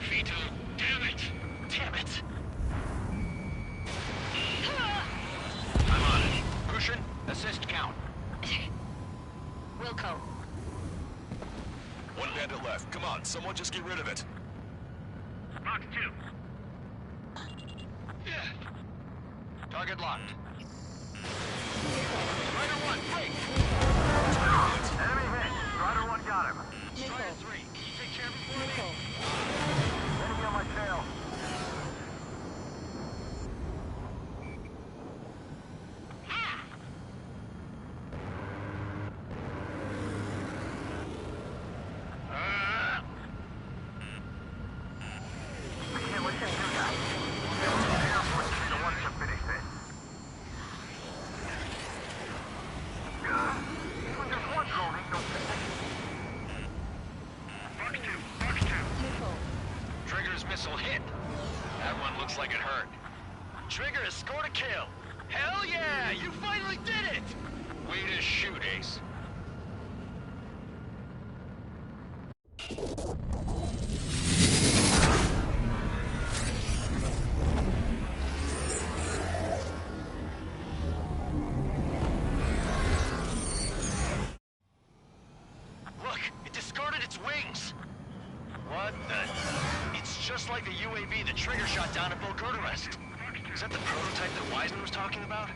Vito, damn it! Damn it! I'm on it. Cushion, assist count.
Wilco.
One bandit left. Come on, someone just get rid of it.
Fox 2. Target locked. Strider 1, break!
Enemy hit. Strider 1 got him.
Strider 3, can you take care of him for me?
Enemy on my tail.
Trigger's missile hit. That one looks like it hurt. Trigger has scored a kill. Hell yeah! You finally did it! Way to shoot, Ace. Look, it discarded its wings. What the? It's just like the UAV that Trigger shot down at Bulgurdarest. Is that the prototype that Wiseman was talking about?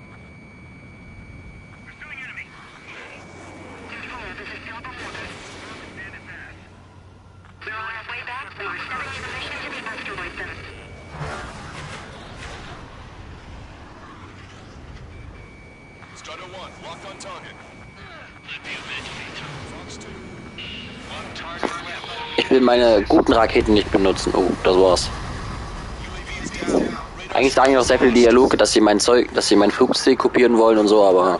Pursuing enemy. This is Delta 4.
We're on our way back. We were sending you the mission to the asteroid belt.
Strider 1, locked on target.
Let me imagine.
Fox 2.
Ich will meine guten Raketen nicht benutzen. Oh, das war's. Eigentlich sagen ja auch sehr viele Dialoge, dass sie mein Flugstil kopieren wollen und so, aber...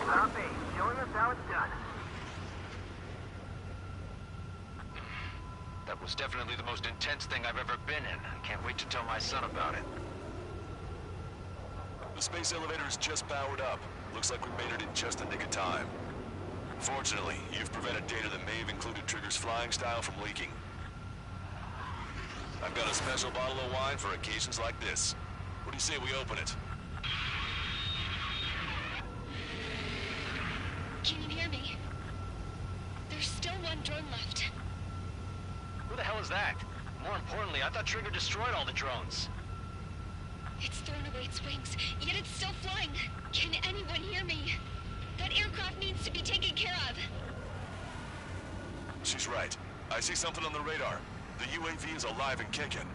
That was definitely the most intense thing I've ever been in. I can't wait to tell my son about it.
The space elevator is just powered up. Looks like we made it in just the nick of time. Fortunately, you've prevented data that may have included Trigger's flying style from leaking. I've got a special bottle of wine for occasions like this. What do you say we open it?
Can you hear me? There's still one drone left.
Who the hell is that? More importantly, I thought Trigger destroyed all the drones.
It's thrown away its wings, yet it's still flying. Can anyone hear me? That aircraft needs to be taken care of.
She's right. I see something on the radar. The UAV is alive and kicking.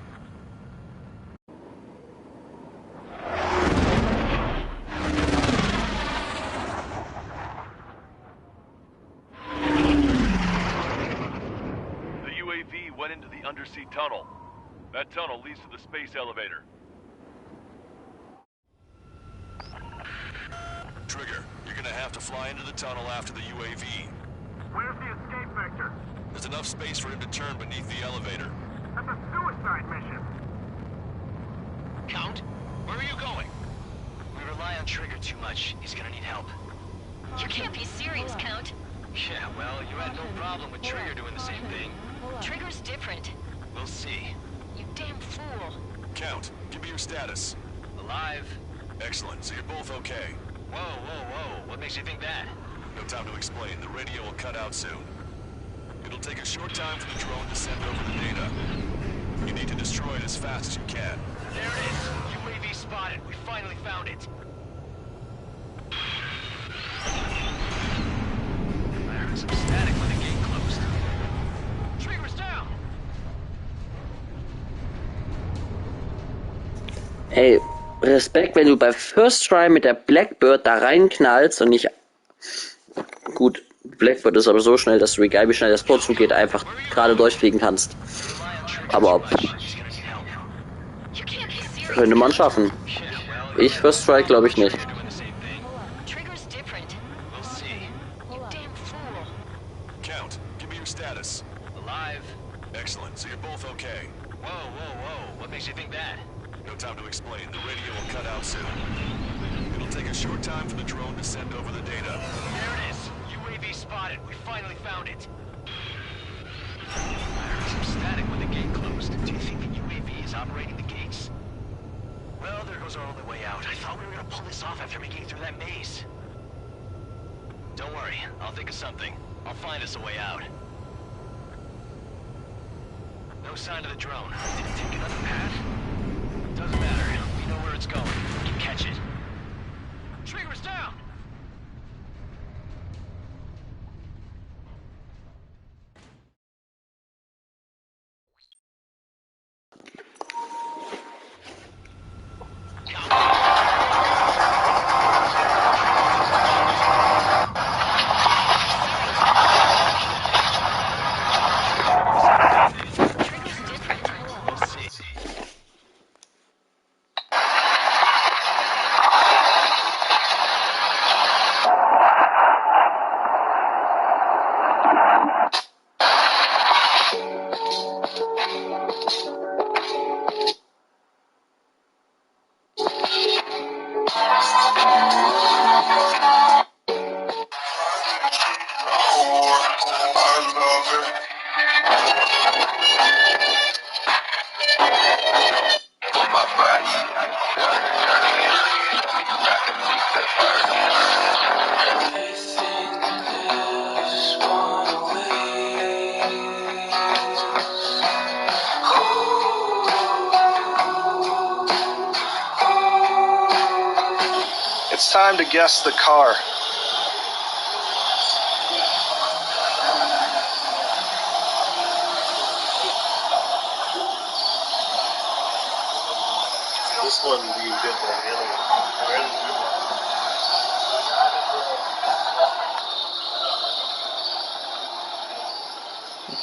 The UAV went into the undersea tunnel. That tunnel leads to the space elevator.
Trigger, you're gonna have to fly into the tunnel after the UAV.
Where's the escape vector?
There's enough space for him to turn beneath the elevator.
That's a suicide mission.
Count, where are you going? We rely on Trigger too much. He's gonna need help.
You can't be serious, Count.
Yeah, well, you had no problem with Trigger doing the same thing.
Trigger's different.
We'll see.
You damn fool.
Count, give me your status.
Alive.
Excellent, so you're both okay.
Whoa, whoa, whoa. What makes you think that?
No time to explain. The radio will cut out soon. It'll take a short time for the drone to send over the data. You need to destroy it as fast as you can.
There it is. UAV spotted. We finally found it. I heard some static when the gate closed. Trigger's down.
Ey, Respekt, wenn du bei First Try mit der Blackbird da reinknallst und nicht... Gut, Blackbird ist aber so schnell, dass du, egal wie schnell das Vorzug geht, einfach gerade durchfliegen kannst. Aber könnte man schaffen. Ich First Try glaube ich nicht.
Trigger's different.
We'll see.
You damn fool.
Count, give me your status.
Alive.
Excellent, so you're both okay.
Whoa, whoa, whoa. What makes you think that?
No time to explain. The radio will cut out soon. It'll take a short time for the drone to send over the data.
There it is. UAV spotted. We finally found it. I heard some static when the gate closed. Do you think the UAV is operating the gates? Well, there goes our only way out. I thought we were gonna pull this off after making it through that maze. Don't worry. I'll think of something. I'll find us a way out. No sign of the drone. Did it take another path? Doesn't matter. We know where it's going. We can catch it. Trigger's down!
It's time to guess the car.
This one we did the alien.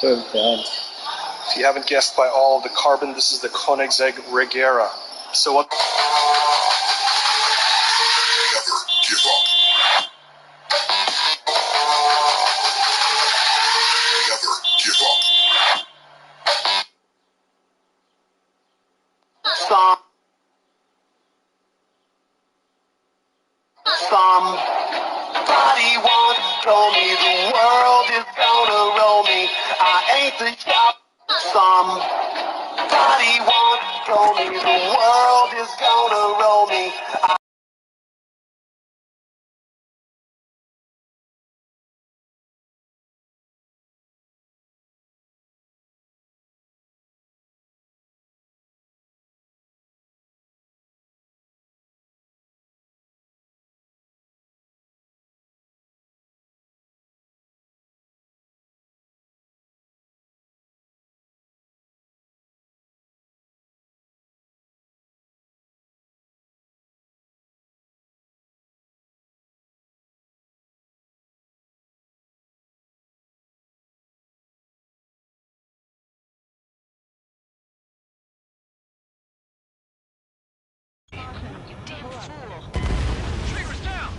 5, ja.
If you haven't guessed by all of the carbon, this is the Koenigsegg Regera. So what?
Never give up. Never give up.
Somebody once told me the world is gonna roll me. I ain't the shop. Somebody once told me the world is gonna roll me.
You damn fool! Trigger's down!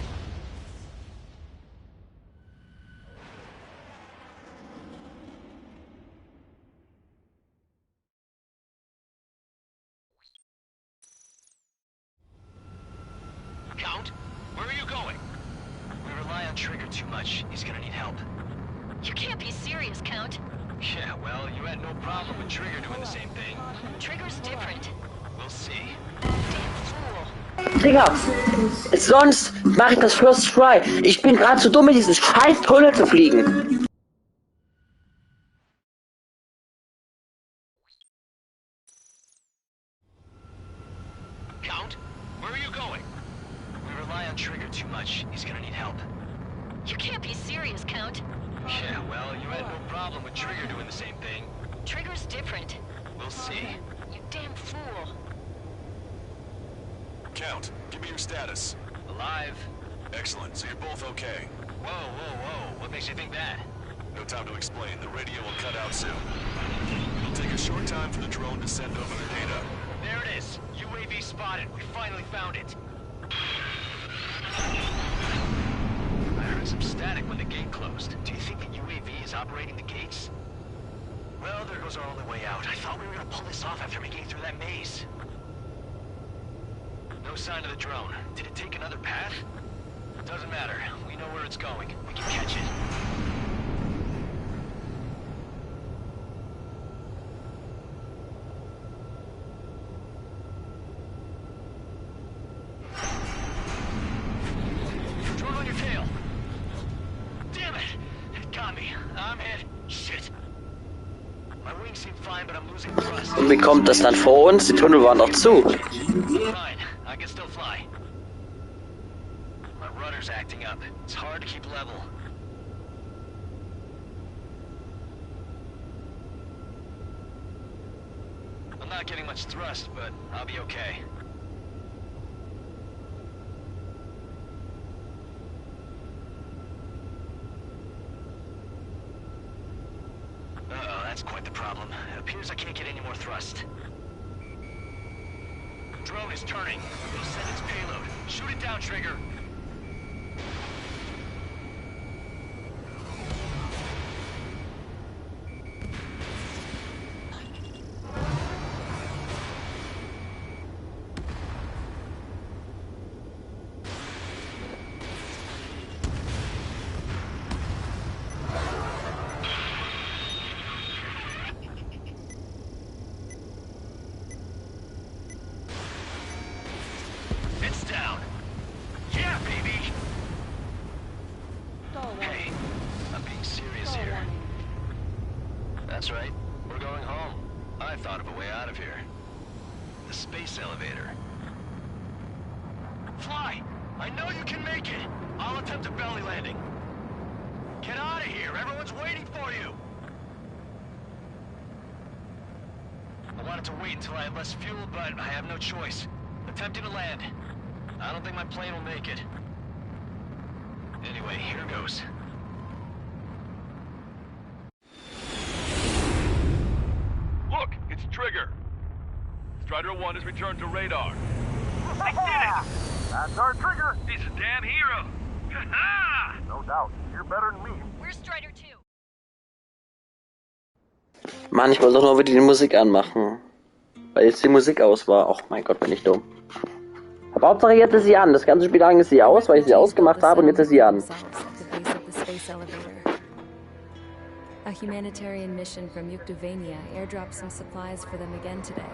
Count, where are you going? We rely on Trigger too much. He's gonna need help.
You can't be serious, Count.
Yeah, well, you had no problem with Trigger doing the same thing.
Trigger's different.
We'll see.
Damn fool.
Digga, sonst mache ich das First Try. Ich bin gerade zu dumm, in diesen scheiß Tunnel zu fliegen.
Count, where are you going? We rely on Trigger too much. He's gonna need help.
You can't be serious, Count.
Yeah, well, you had no problem with Trigger doing the same thing.
Trigger's different.
We'll see.
You damn fool.
Count, give me your status.
Alive.
Excellent, so you're both okay.
Whoa, whoa, whoa. What makes you think that?
No time to explain. The radio will cut out soon. It'll take a short time for the drone to send over the data.
There it is. UAV spotted. We finally found it. I heard some static when the gate closed. Do you think the UAV is operating the gates? Well, there goes our only way out. I thought we were gonna pull this off after making it through that maze. No sign of the drone. Did it take another path? Doesn't matter. We know where it's going. We can catch it. Drone on your tail. Damn it! It got me. I'm hit. Shit. My wings seem fine, but I'm losing thrust.
Und wie kommt das dann vor uns? Die Tunnel waren doch zu.
Fine. I can still fly. My rudder's acting up. It's hard to keep level. I'm not getting much thrust, but I'll be okay. Uh-oh, that's quite the problem. It appears I can't get any more thrust. Drone is turning. We'll send its payload. Shoot it down, Trigger. It's down. Yeah, baby. Hey, I'm being serious here. That's right. We're going home. I thought of a way out of here. The space elevator. Fly! I know you can make it! I'll attempt a belly landing. Get out of here! Everyone's waiting for you! I wanted to wait until I had less fuel, but I have no choice. Attempting to land. I don't think my plane will make it. Anyway, here goes.
Trigger. Strider 1 has returned to radar.
I did it!
That's our Trigger!
He's a damn hero! Ha-ha!
No doubt. You're better than me.
Where's Strider 2?
Mann, ich wollte doch nur wieder die Musik anmachen. Weil jetzt die Musik aus war. Och mein Gott, bin ich dumm. Aber Hauptsache jetzt ist sie an. Das ganze Spiel lang ist sie aus, weil ich sie ausgemacht habe und jetzt ist sie an.
A humanitarian mission from Yuktovania airdropped some supplies for them again today.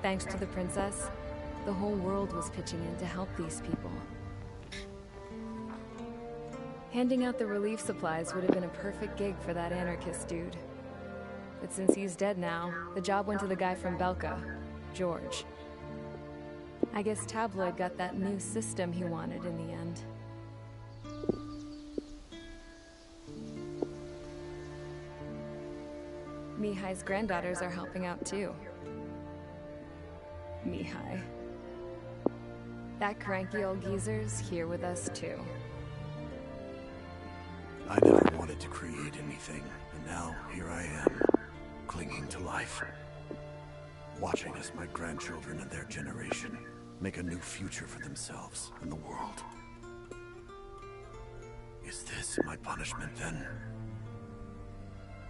Thanks to the princess, the whole world was pitching in to help these people. Handing out the relief supplies would have been a perfect gig for that anarchist dude. But since he's dead now, the job went to the guy from Belka, George. I guess Tabloid got that new system he wanted in the end. Mihai's granddaughters are helping out too. Mihai. That cranky old geezer's here with us too.
I never wanted to create anything, and now here I am, clinging to life. Watching as my grandchildren and their generation make a new future for themselves and the world. Is this my punishment then?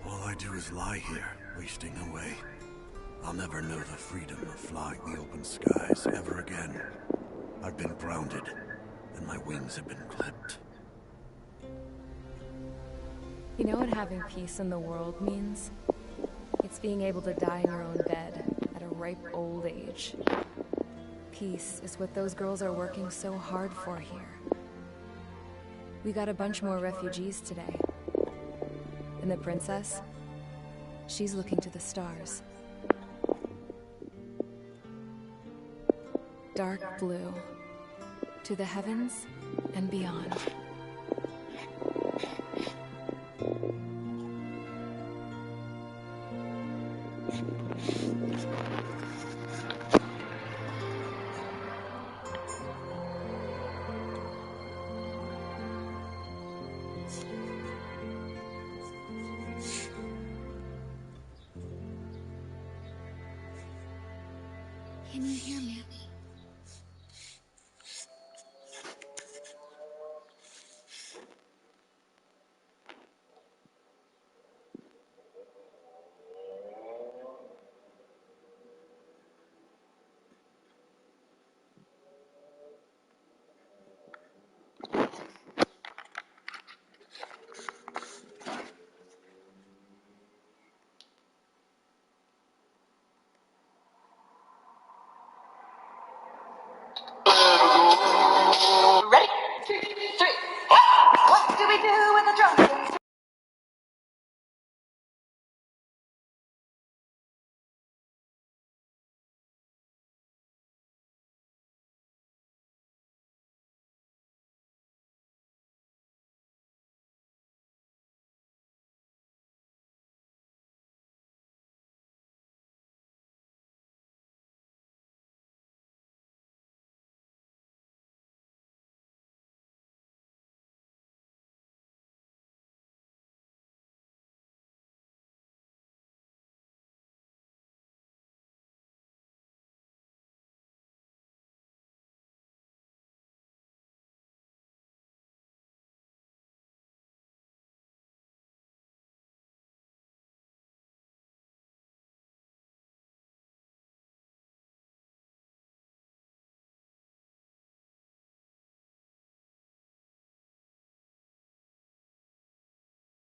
All I do is lie here, wasting away. I'll never know the freedom of flying the open skies ever again. I've been grounded, and my wings have been clipped.
You know what having peace in the world means? It's being able to die in your own bed at a ripe old age. Peace is what those girls are working so hard for here. We got a bunch more refugees today. And the princess? She's looking to the stars. Dark blue. To the heavens and beyond.
Can you hear me?
Ready? 2, 3. What do we do with a drone?